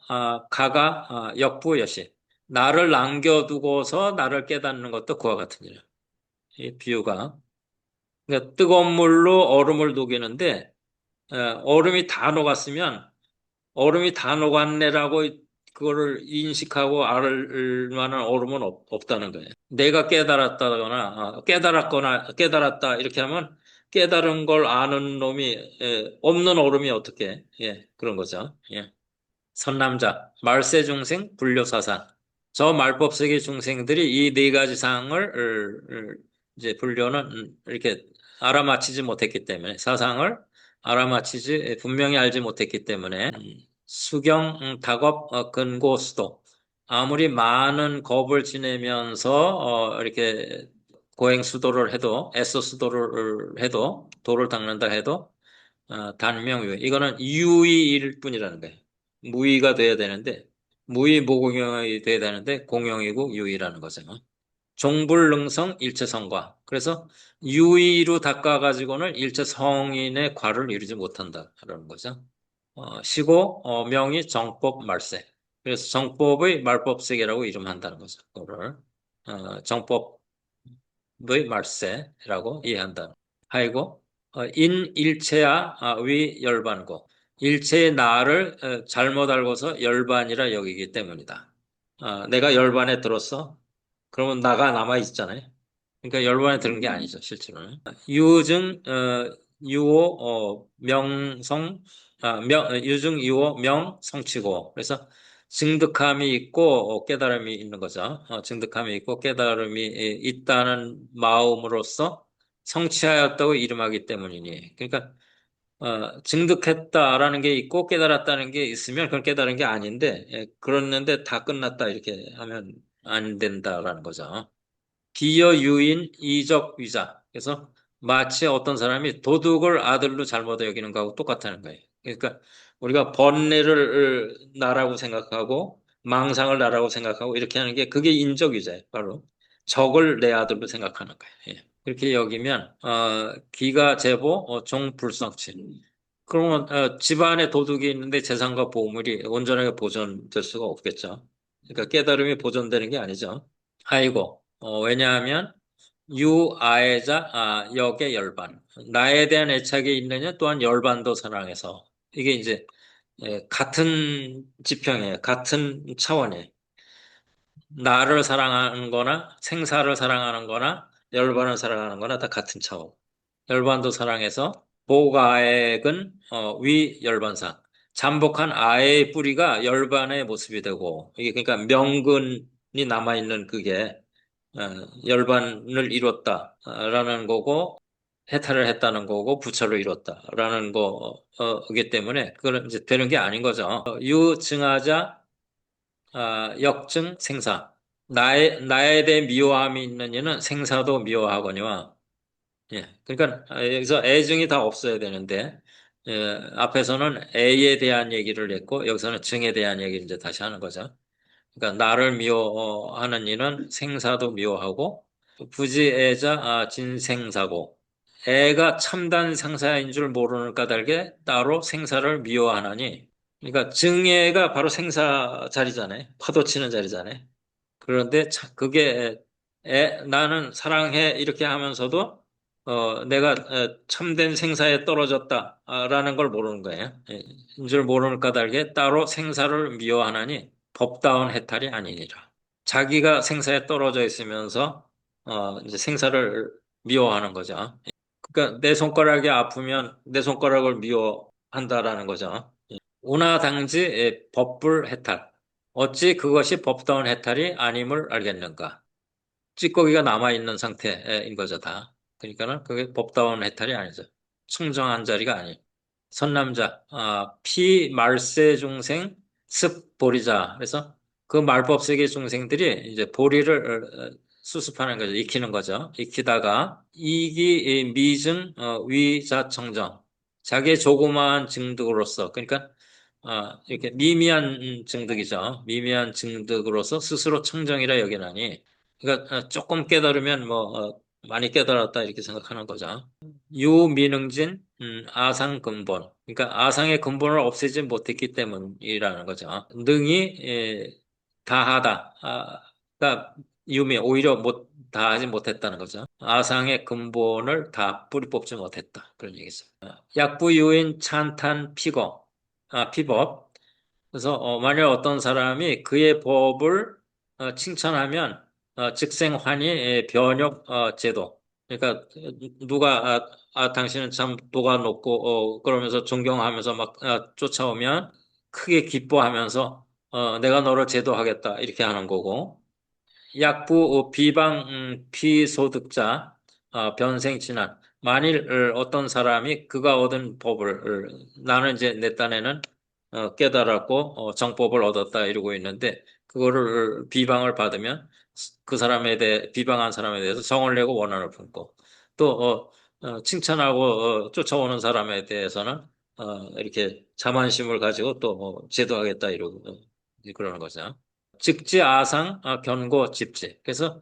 가가, 역부, 여시. 나를 남겨두고서 나를 깨닫는 것도 그와 같은 일이에요. 이 비유가. 그러니까 뜨거운 물로 얼음을 녹이는데 얼음이 다 녹았으면 얼음이 다 녹았네라고 그거를 인식하고 알 만한 얼음은 없다는 거예요. 내가 깨달았다거나 깨달았다 이렇게 하면 깨달은 걸 아는 놈이 없는 얼음이 어떻게 그런 거죠. 예. 선남자 말세 중생 불교사상 저 말법세계 중생들이 이 네 가지 사항을 이제 불교는 이렇게 알아맞히지 못했기 때문에 사상을 알아맞히지 분명히 알지 못했기 때문에 수경 닭업 근고 수도 아무리 많은 겁을 지내면서 이렇게 고행 수도를 해도 애써 수도를 해도 도를 닦는다 해도 단명유 이거는 유의일 뿐이라는 거예요. 무의가 돼야 되는데 무의 무공용이 돼야 되는데 공용이고 유의라는 거죠. 종불능성 일체성과 그래서 유의로 닦아가지고는 일체성인의 과를 이루지 못한다라는 거죠. 시고 명이 정법 말세. 그래서 정법의 말법세계라고 이름한다는 거죠. 그거를 정법의 말세라고 이해한다. 하이고 인 일체야 위 열반고 일체의 나를 잘못 알고서 열반이라 여기기 때문이다. 내가 열반에 들었어? 그러면 나가 남아 있잖아요. 그러니까 열반에 드는 게 아니죠, 실제로는. 유증, 유오, 명성, 유증, 유오, 명, 성치고. 그래서 증득함이 있고 깨달음이 있는 거죠. 증득함이 있고 깨달음이 있다는 마음으로써 성취하였다고 이름하기 때문이니. 그러니까 증득했다라는 게 있고 깨달았다는 게 있으면 그건 깨달은 게 아닌데, 그랬는데 다 끝났다 이렇게 하면 안 된다라는 거죠. 기여 유인 이적 위자. 그래서 마치 어떤 사람이 도둑을 아들로 잘못 여기는 거하고 똑같다는 거예요. 그러니까 우리가 번뇌를 나라고 생각하고 망상을 나라고 생각하고 이렇게 하는 게 그게 인적 위자예요. 바로 적을 내 아들로 생각하는 거예요. 예. 그렇게 여기면 기가 제보 종불성치. 그러면 집안에 도둑이 있는데 재산과 보물이 온전하게 보존될 수가 없겠죠. 그러니까 깨달음이 보존되는 게 아니죠. 아이고, 왜냐하면 유아애자 역의 열반. 나에 대한 애착이 있느냐 또한 열반도 사랑해서 이게 이제 같은 지평이에요. 같은 차원이에요. 나를 사랑하는 거나 생사를 사랑하는 거나 열반을 사랑하는 거나 다 같은 차원. 열반도 사랑해서 보가액은 위 열반상. 잠복한 아의 뿌리가 열반의 모습이 되고 이게 그러니까 명근이 남아있는 그게 어, 열반을 이뤘다라는 거고 해탈을 했다는 거고 부처를 이뤘다라는 거기 때문에 그건 이제 되는 게 아닌 거죠. 유증하자 역증 생사. 나에 대해 미워함이 있는 이는 생사도 미워하거니와. 예. 그러니까 여기서 애증이 다 없어야 되는데 앞에서는 애에 대한 얘기를 했고 여기서는 증에 대한 얘기를 이제 다시 하는 거죠. 그러니까 나를 미워하는 이는 생사도 미워하고 부지애자 진생사고 애가 참단 생사인 줄 모르는 까닭에 따로 생사를 미워하나니 그러니까 증애가 바로 생사 자리잖아요. 파도 치는 자리잖아요. 그런데 그게 나는 사랑해 이렇게 하면서도 내가 참된 생사에 떨어졌다라는 걸 모르는 거예요. 인줄 모르는 까닭에 따로 생사를 미워하나니 법다운 해탈이 아니니라. 자기가 생사에 떨어져 있으면서 이제 생사를 미워하는 거죠. 그러니까 내 손가락이 아프면 내 손가락을 미워한다라는 거죠. 운하당지 법불 해탈. 어찌 그것이 법다운 해탈이 아님을 알겠는가? 찌꺼기가 남아있는 상태인 거죠, 다. 그러니까는 그게 법다운 해탈이 아니죠. 청정한 자리가 아니에요. 선남자, 피 말세 중생 습 보리자. 그래서 그 말법 세계 중생들이 이제 보리를 수습하는 거죠. 익히는 거죠. 익히다가 이기 미증 위자 청정. 자기의 조그마한 증득으로서 그러니까 이렇게 미미한 증득이죠. 미미한 증득으로서 스스로 청정이라 여기나니 그러니까 조금 깨달으면 많이 깨달았다 이렇게 생각하는 거죠. 유미능진 아상 근본. 그러니까 아상의 근본을 없애지 못했기 때문이라는 거죠. 능이 다하다. 그러니까 유미 오히려 못 다하지 못했다는 거죠. 아상의 근본을 다 뿌리 뽑지 못했다. 그런 얘기죠. 약부유인 찬탄 피거. 피법. 그래서 만약 어떤 사람이 그의 법을 칭찬하면 즉생환희 변역 제도. 그러니까 누가 당신은 참 도가 높고 그러면서 존경하면서 막 쫓아오면 크게 기뻐하면서 내가 너를 제도하겠다 이렇게 하는 거고 약부 비방 피소득자 변생진한 만일 어떤 사람이 그가 얻은 법을 나는 이제 내 딴에는 깨달았고 정법을 얻었다 이러고 있는데 그거를 비방을 받으면 그 사람에 대해 비방한 사람에 대해서 성을 내고 원한을 품고 또 칭찬하고 쫓아오는 사람에 대해서는 이렇게 자만심을 가지고 또 제도하겠다 이러고 그러는 거죠. 직지 아상 견고 집지. 그래서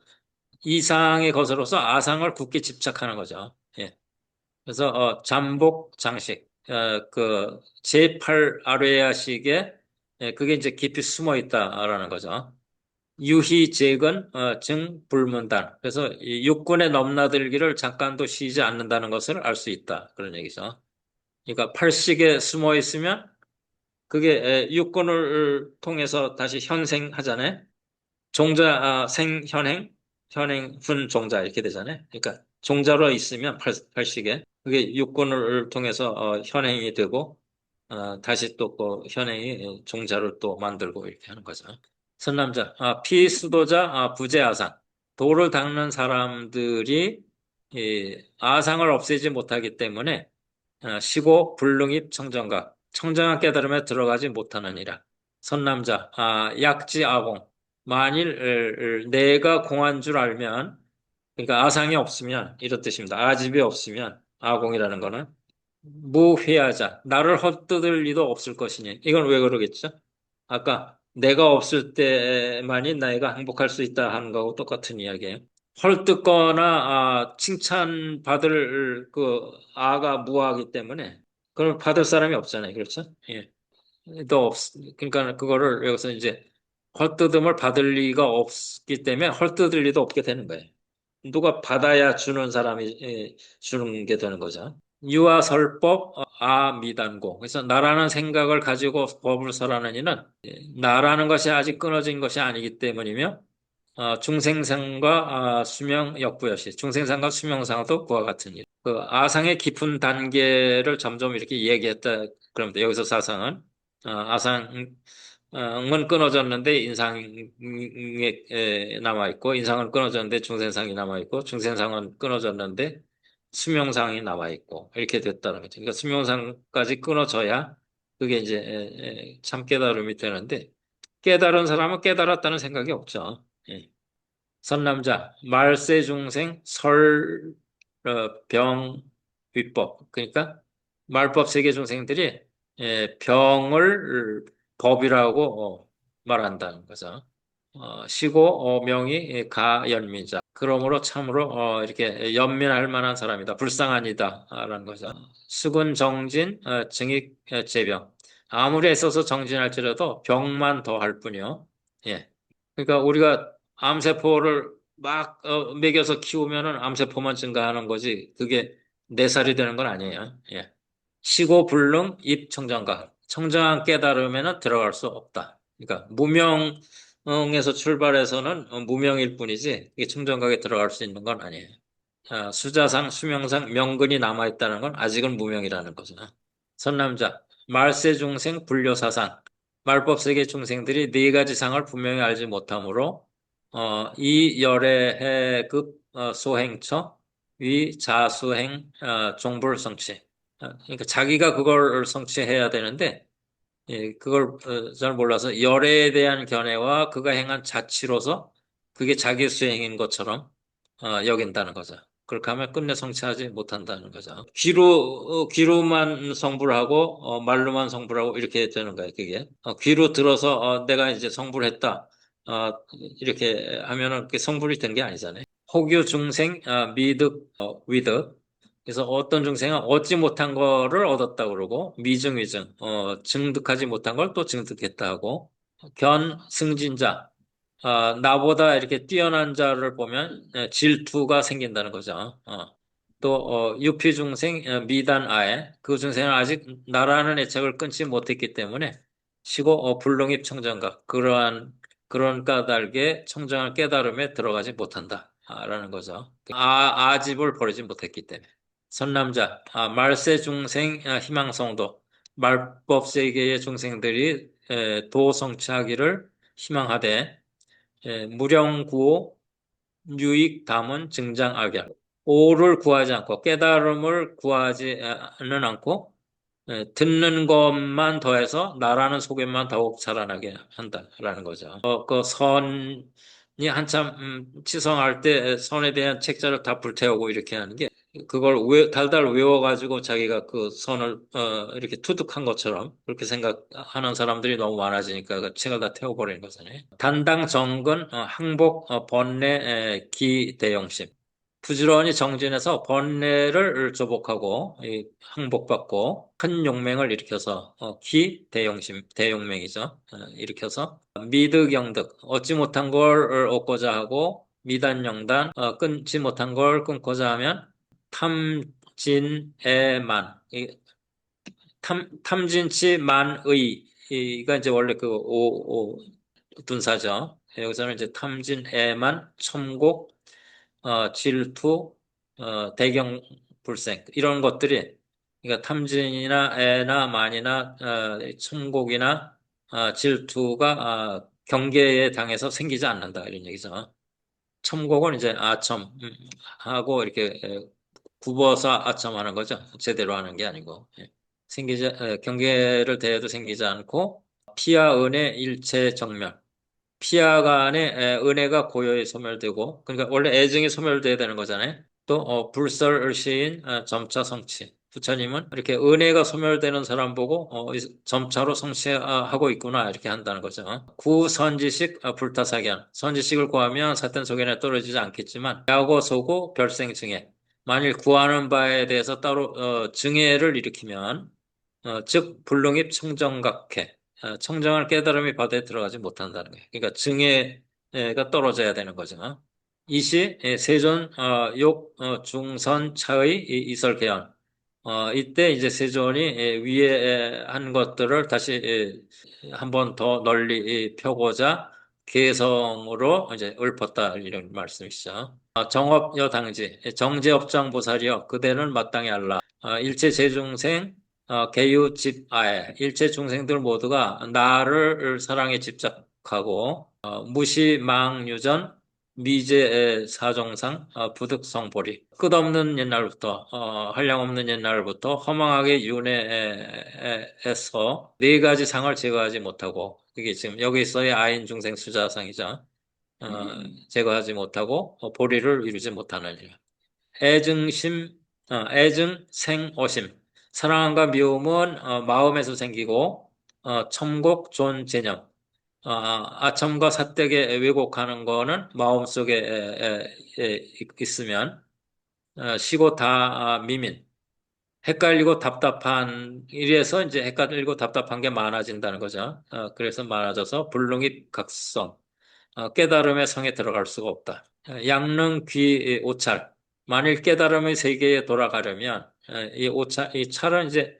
이상의 것으로서 아상을 굳게 집착하는 거죠. 예. 그래서 잠복 장식 그 제8 아뢰야식에 그게 이제 깊이 숨어 있다라는 거죠. 유희재건 증 불문단. 그래서 이 육군의 넘나들기를 잠깐도 쉬지 않는다는 것을 알 수 있다. 그런 얘기죠. 그러니까 팔식에 숨어 있으면 그게 육군을 통해서 다시 현생하잖아요. 종자 생현행, 현행 훈 종자 이렇게 되잖아요. 그러니까 종자로 있으면 팔식에 그게 육군을 통해서 현행이 되고 다시 또 그 현행이 종자를 또 만들고 이렇게 하는 거죠. 선남자, 피수도자, 부재아상. 도를 닦는 사람들이 이 아상을 없애지 못하기 때문에 시고 불능입 청정각 청정한 깨달음에 들어가지 못하느니라. 선남자 약지 아공 만일 내가 공한 줄 알면 그러니까 아상이 없으면 이런 뜻입니다. 아집이 없으면 아공이라는 거는 무회하자 나를 헛뜯을 리도 없을 것이니 이건 왜 그러겠죠? 아까 내가 없을 때만이 내가 행복할 수 있다 하는 거하고 똑같은 이야기예요. 헐뜯거나 칭찬받을 그 아가 무아하기 때문에 그걸 받을 사람이 없잖아요. 그렇죠? 예. 또 그러니까 그거를 여기서 이제 헐뜯음을 받을 리가 없기 때문에 헐뜯을 리도 없게 되는 거예요. 누가 받아야 주는 사람이 주는 게 되는 거죠. 유아설법 미단고. 그래서 나라는 생각을 가지고 법을 설하는 이는 나라는 것이 아직 끊어진 것이 아니기 때문이며 중생상과 수명 역부여시. 중생상과 수명상도 그와 같은 일. 그 아상의 깊은 단계를 점점 이렇게 얘기했다. 그럽니다. 여기서 사상은 아상은 끊어졌는데 인상이 남아 있고 인상은 끊어졌는데 중생상이 남아 있고 중생상은 끊어졌는데 수명상이 남아 있고 이렇게 됐다는 거죠. 그러니까 수명상까지 끊어져야 그게 이제 참 깨달음이 되는데 깨달은 사람은 깨달았다는 생각이 없죠. 예. 선남자, 말세 중생, 병, 위법. 그러니까 말법 세계 중생들이 병을 법이라고 말한다는 거죠. 시고 명이 가연민자. 그러므로 참으로 이렇게 연민할 만한 사람이다. 불쌍하니다라는 거죠. 수군 정진, 증익 재병. 아무리 애써서 정진할지라도 병만 더 할 뿐이요. 예. 그러니까 우리가 암세포를 막 먹여서 키우면은 암세포만 증가하는 거지. 그게 네 살이 되는 건 아니에요. 예. 시고 불능 입청정각. 청정한 깨달음에는 들어갈 수 없다. 그러니까 무명에서 출발해서는 무명일 뿐이지 이게 청정각에 들어갈 수 있는 건 아니에요. 수자상, 수명상, 명근이 남아있다는 건 아직은 무명이라는 거죠. 선남자, 말세 중생, 불교사상. 말법 세계 중생들이 네 가지 상을 분명히 알지 못하므로 이 열애해급 소행처, 위 자수행 종불성취. 그러니까 자기가 그걸 성취해야 되는데 그걸 잘 몰라서 열애에 대한 견해와 그가 행한 자치로서 그게 자기 수행인 것처럼 여긴다는 거죠. 그렇게 하면 끝내 성취하지 못한다는 거죠. 귀로만 성불을 하고 말로만 성불을 하고 이렇게 되는 거예요. 그게 귀로 들어서 내가 이제 성불을 했다. 이렇게 하면은 그게 성불이 된 게 아니잖아요. 혹유 중생 미득 위득. 그래서 어떤 중생은 얻지 못한 거를 얻었다 그러고 미증위증 증득하지 못한 걸 또 증득했다 하고 견 승진자 나보다 이렇게 뛰어난 자를 보면 질투가 생긴다는 거죠. 또 유피 중생 미단 아에 그 중생은 아직 나라는 애착을 끊지 못했기 때문에 시고 불능입 청정각 그런 까닭에 청정한 깨달음에 들어가지 못한다라는 거죠. 아집을 버리지 못했기 때문에. 선남자, 말세 중생, 희망성도, 말법 세계의 중생들이 도 성취하기를 희망하되, 무령구호, 유익, 담은, 증장, 악열. 오를 구하지 않고, 깨달음을 구하지는 않고, 듣는 것만 더해서 나라는 소견만 더욱 자라나게 한다라는 거죠. 그 선이 한참 치성할 때 선에 대한 책자를 다 불태우고 이렇게 하는 게 그걸 달달 외워가지고 자기가 그 선을 이렇게 투득한 것처럼 그렇게 생각하는 사람들이 너무 많아지니까 그 책을 다 태워버리는 거잖아요. 단당 정근 항복 번뇌 기대용심. 부지런히 정진해서 번뇌를 조복하고 항복받고 큰 용맹을 일으켜서 대용심 대용맹이죠. 일으켜서 미득영득 얻지 못한 걸 얻고자 하고 미단영단 끊지 못한 걸 끊고자 하면 탐진애만 탐진치 만의가 이제 원래 그 둔사죠. 여기서는 이제 탐진애만 첨곡 질투, 대경불생 이런 것들이 그러니까 탐진이나 애나 만이나 천곡이나 질투가 경계에 당해서 생기지 않는다 이런 얘기죠. 첨곡은 이제 아첨 하고 이렇게 굽어서 아첨하는 거죠. 제대로 하는 게 아니고. 예. 경계를 대해도 생기지 않고 피와 은의 일체 정멸. 피와 간에 은혜가 고요히 소멸되고, 그러니까 원래 애증이 소멸돼야 되는 거잖아요. 또 불설시인 점차 성취. 부처님은 이렇게 은혜가 소멸되는 사람 보고 점차로 성취하고 있구나 이렇게 한다는 거죠. 구선지식 불타사견. 선지식을 구하면 사탄 속에는 떨어지지 않겠지만 야고 소고 별생증에 만일 구하는 바에 대해서 따로 증해를 일으키면 즉 불능입 청정각해 청정한 깨달음이 바다에 들어가지 못한다는 거예요. 그러니까 증해가 떨어져야 되는 거죠. 이시 세존 욕 중선 차의 이설개연 이때 이제 세존이 위에 한 것들을 다시 한 번 더 널리 펴고자 개성으로 이제 읊었다 이런 말씀이시죠. 정업여 당지 정제업장보살이여 그대는 마땅히 알라. 일체 제중생 개유 집아에 일체 중생들 모두가 나를 사랑에 집착하고 무시망유전 미제 사정상 부득성보리 끝없는 옛날부터 한량없는 옛날부터 허망하게 윤회해서 네 가지 상을 제거하지 못하고 이게 지금 여기 있어야 아인 중생 수자상이죠. 제거하지 못하고 보리를 이루지 못하는 일. 애증심, 애증, 생오심. 사랑과 미움은 마음에서 생기고, 첨곡, 존, 재념. 아첨과 사택에 왜곡하는 거는 마음속에 있으면, 시고 다 미민. 헷갈리고 답답한, 이래서 이제 헷갈리고 답답한 게 많아진다는 거죠. 그래서 많아져서 불능이 각성. 깨달음의 성에 들어갈 수가 없다. 양릉 귀 오찰. 만일 깨달음의 세계에 돌아가려면 이 오찰 이 찰은 이제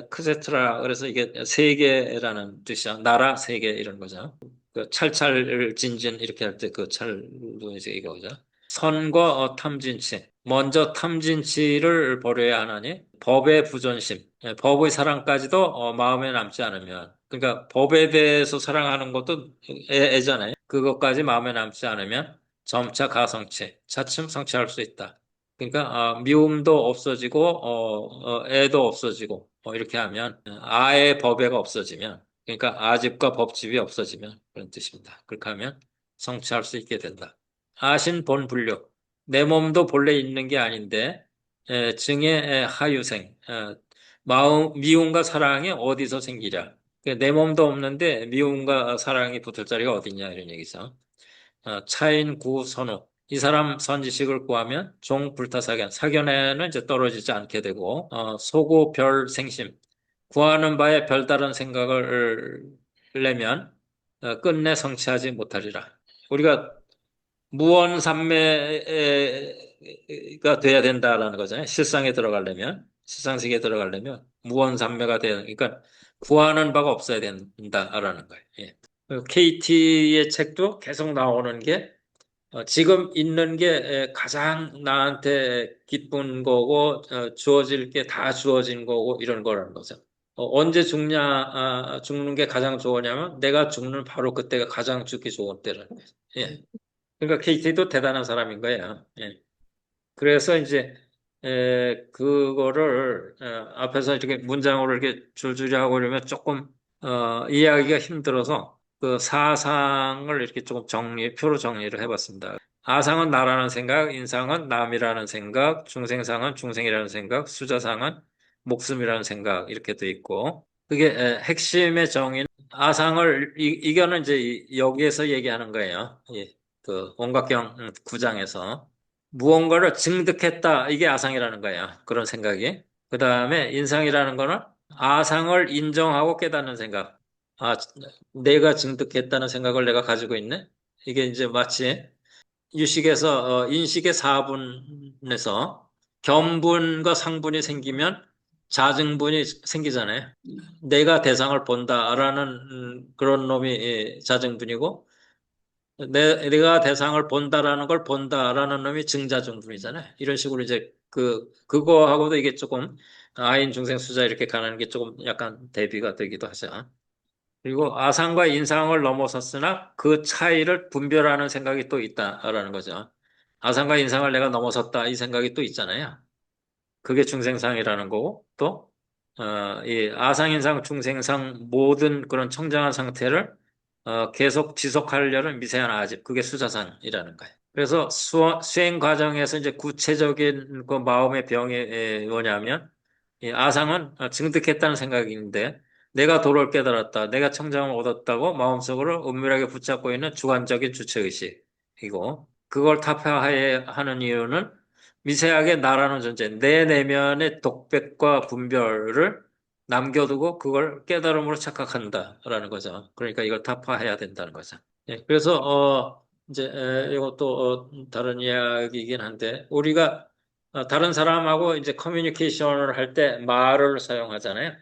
크세트라 그래서 이게 세계라는 뜻이야. 나라 세계 이런 거죠. 그 찰찰 진진 이렇게 할 때 그 찰도 이제 이거죠. 선과 탐진치. 먼저 탐진치를 버려야 하나니 법의 부존심. 법의 사랑까지도 마음에 남지 않으면 그러니까 법에 대해서 사랑하는 것도 애잖아요. 그것까지 마음에 남지 않으면 점차 가성치, 차츰 성취할 수 있다. 그러니까 미움도 없어지고 애도 없어지고 이렇게 하면 아의 법애가 없어지면 그러니까 아집과 법집이 없어지면 그런 뜻입니다. 그렇게 하면 성취할 수 있게 된다. 아신 본불력. 내 몸도 본래 있는 게 아닌데 증의 하유생. 마음 미움과 사랑이 어디서 생기랴. 내 몸도 없는데 미움과 사랑이 붙을 자리가 어딨냐 이런 얘기죠. 차인 구선우. 이 사람 선지식을 구하면 종불타사견. 사견에는 이제 떨어지지 않게 되고 소고별 생심. 구하는 바에 별다른 생각을 내면 끝내 성취하지 못하리라. 우리가 무언삼매가 돼야 된다라는 거잖아요. 실상에 들어가려면, 실상세계에 들어가려면 무언삼매가 돼야, 그러니까 구하는 바가 없어야 된다라는 거예요. 예. KT의 책도 계속 나오는 게 지금 있는 게 가장 나한테 기쁜 거고 주어질 게 다 주어진 거고 이런 거라는 거죠. 언제 죽는 게 가장 좋으냐면 내가 죽는 바로 그때가 가장 죽기 좋은 때라는 거죠. 예. 그러니까 KT도 대단한 사람인 거예요. 예. 그래서 이제 그거를 앞에서 이렇게 문장으로 이렇게 줄줄이 하고 이러면 조금 이해하기가 힘들어서 그 사상을 이렇게 조금 표로 정리를 해봤습니다. 아상은 나라는 생각, 인상은 남이라는 생각, 중생상은 중생이라는 생각, 수자상은 목숨이라는 생각 이렇게 돼 있고 그게 핵심의 정의는 아상을 이거는 이제 여기에서 얘기하는 거예요. 예. 그 원각경 9장에서 무언가를 증득했다. 이게 아상이라는 거예요. 그런 생각이. 그 다음에 인상이라는 거는 아상을 인정하고 깨닫는 생각. 아, 내가 증득했다는 생각을 내가 가지고 있네? 이게 이제 마치 유식에서, 인식의 사분에서 겸분과 상분이 생기면 자증분이 생기잖아요. 내가 대상을 본다라는 그런 놈이 자증분이고, 내가 대상을 본다라는 걸 본다라는 놈이 증자증분이잖아요. 이런 식으로 이제 그거하고도 이게 조금 아인 중생 수자 이렇게 가는 게 조금 약간 대비가 되기도 하죠. 그리고 아상과 인상을 넘어섰으나 그 차이를 분별하는 생각이 또 있다라는 거죠. 아상과 인상을 내가 넘어섰다 이 생각이 또 있잖아요. 그게 중생상이라는 거고 또 이 아상인상 중생상 모든 그런 청정한 상태를 계속 지속하려는 미세한 아집 그게 수자상이라는 거예요. 그래서 수행 과정에서 이제 구체적인 그 마음의 병이 뭐냐면 이 아상은 증득했다는 생각인데 내가 도를 깨달았다, 내가 청정을 얻었다고 마음속으로 은밀하게 붙잡고 있는 주관적인 주체의식이고 그걸 타파하는 이유는 미세하게 나라는 존재, 내 내면의 독백과 분별을 남겨두고 그걸 깨달음으로 착각한다라는 거죠. 그러니까 이걸 타파해야 된다는 거죠. 예, 그래서 이제 이것도 다른 이야기이긴 한데 우리가 다른 사람하고 이제 커뮤니케이션을 할 때 말을 사용하잖아요.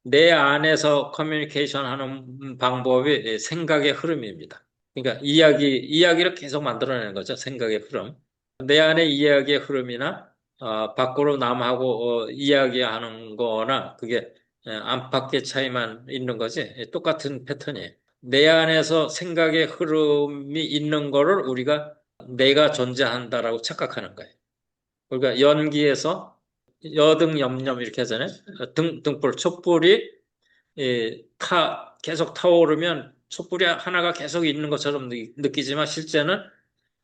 내 안에서 커뮤니케이션 하는 방법이 생각의 흐름입니다. 그러니까 이야기를 계속 만들어내는 거죠. 생각의 흐름. 내 안의 이야기의 흐름이나 밖으로 남하고 이야기하는 거나 그게 안팎의 차이만 있는 거지. 똑같은 패턴이에요. 내 안에서 생각의 흐름이 있는 거를 우리가 내가 존재한다라고 착각하는 거예요. 그러니까 연기에서 여등 염염 이렇게 하잖아요. 등불, 촛불이 계속 타오르면 촛불이 하나가 계속 있는 것처럼 느끼지만 실제는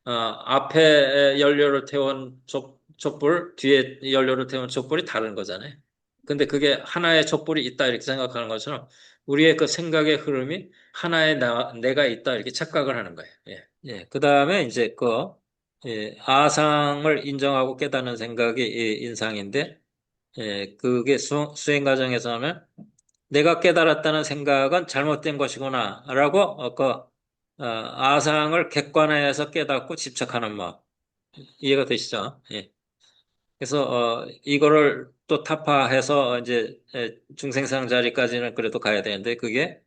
앞에 연료를 태운 촛불, 뒤에 연료를 태운 촛불이 다른 거잖아요. 근데 그게 하나의 촛불이 있다 이렇게 생각하는 것처럼 우리의 그 생각의 흐름이 하나의 내가 있다 이렇게 착각을 하는 거예요. 예. 예. 그 다음에 이제 아상을 인정하고 깨닫는 생각이 인상인데, 그게 수행 과정에서는 내가 깨달았다는 생각은 잘못된 것이구나라고 아상을 객관화해서 깨닫고 집착하는 마음 이해가 되시죠? 예. 그래서 이거를 또 타파해서 이제 중생상 자리까지는 그래도 가야 되는데 그게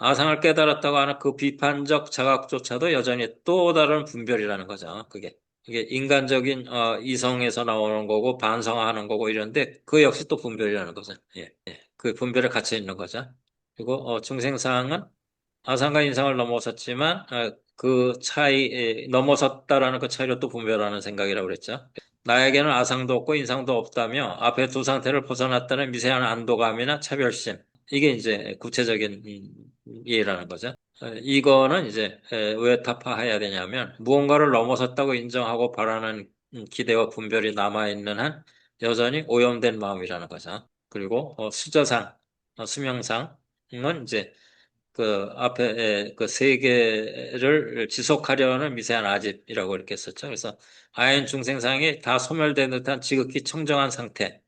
아상을 깨달았다고 하는 그 비판적 자각조차도 여전히 또 다른 분별이라는 거죠. 그게 이게 인간적인 이성에서 나오는 거고 반성하는 거고 이런데 그 역시 또 분별이라는 거죠. 예. 예. 그 분별에 갇혀 있는 거죠. 그리고 중생상은 아상과 인상을 넘어섰지만 그 차이 넘어섰다라는 그 차이로 또 분별하는 생각이라고 그랬죠. 나에게는 아상도 없고 인상도 없다며 앞에 두 상태를 벗어났다는 미세한 안도감이나 차별심 이게 이제 구체적인 이해라는 거죠. 이거는 이제 왜 타파해야 되냐면 무언가를 넘어섰다고 인정하고 바라는 기대와 분별이 남아있는 한 여전히 오염된 마음이라는 거죠. 그리고 수저상, 수명상은 이제 그 앞에 그 세계를 지속하려는 미세한 아집이라고 이렇게 썼죠. 그래서 아인 중생상이 다 소멸된 듯한 지극히 청정한 상태,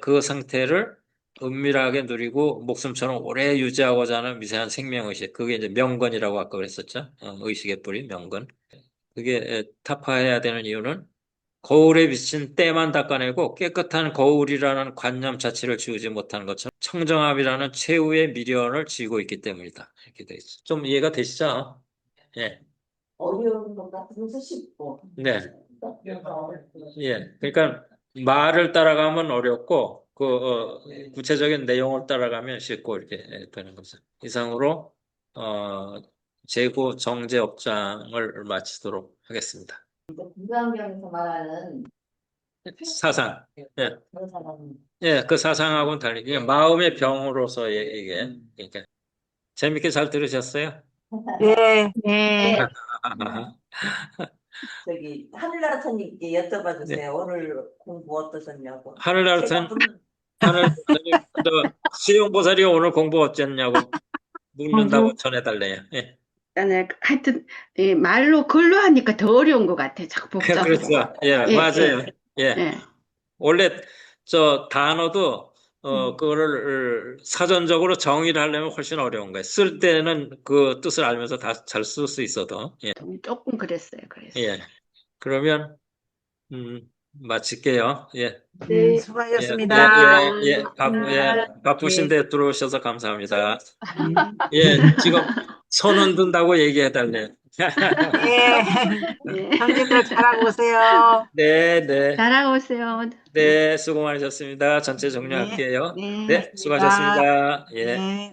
그 상태를 은밀하게 누리고 목숨처럼 오래 유지하고자 하는 미세한 생명의식, 그게 이제 명건이라고 아까 그랬었죠. 의식의 뿌리, 명건. 그게 타파해야 되는 이유는 거울에 비친 때만 닦아내고 깨끗한 거울이라는 관념 자체를 지우지 못하는 것처럼 청정함이라는 최후의 미련을 지고 있기 때문이다. 이렇게 돼 있어. 좀 이해가 되시죠? 예. 어려운 것 같으면서 쉽고. 네. 예. 그러니까 말을 따라가면 어렵고 구체적인 내용을 따라가면 쉽고 이렇게 되는 거죠. 이상으로 어, 재고 정제 업장을 마치도록 하겠습니다. 건강경에서 말하는 사상. 예. 그런 사람은 예, 그 사상하고는 달리, 이 마음의 병으로서의 이게, 그러니까, 재밌게 잘 들으셨어요? 네, 네, 저기 하늘나라천님께 여쭤봐 네. 주세요. 오늘 공부 어떠셨냐고. 제가 하늘나라천, 문 하늘나라천님, 수용보살이 오늘 공부 어쨌냐고 묻는다고 공부. 전해달래요. 예. 하여튼, 말로, 글로 하니까 더 어려운 것 같아. 자꾸 복잡해. 그렇죠. 예, 예, 예, 맞아요. 예. 예. 원래 저 단어도 음, 그거를 사전적으로 정의를 하려면 훨씬 어려운 거예요. 쓸 때는 그 뜻을 알면서 다 잘 쓸 수 있어도. 예. 조금 그랬어요. 그래서. 예. 그러면 마칠게요. 예. 네. 예, 예, 수고하셨습니다. 예, 감사합니다. 예, 바쁘신데 들어오셔서 감사합니다. 네. 예, 지금 손 흔든다고 얘기해달래요. 예, 네. 형님들 잘하고 오세요. 네, 네, 잘하고 오세요. 네, 네, 수고 많으셨습니다. 전체 네, 종료할게요. 네. 네, 고맙습니다. 수고하셨습니다. 예. 네.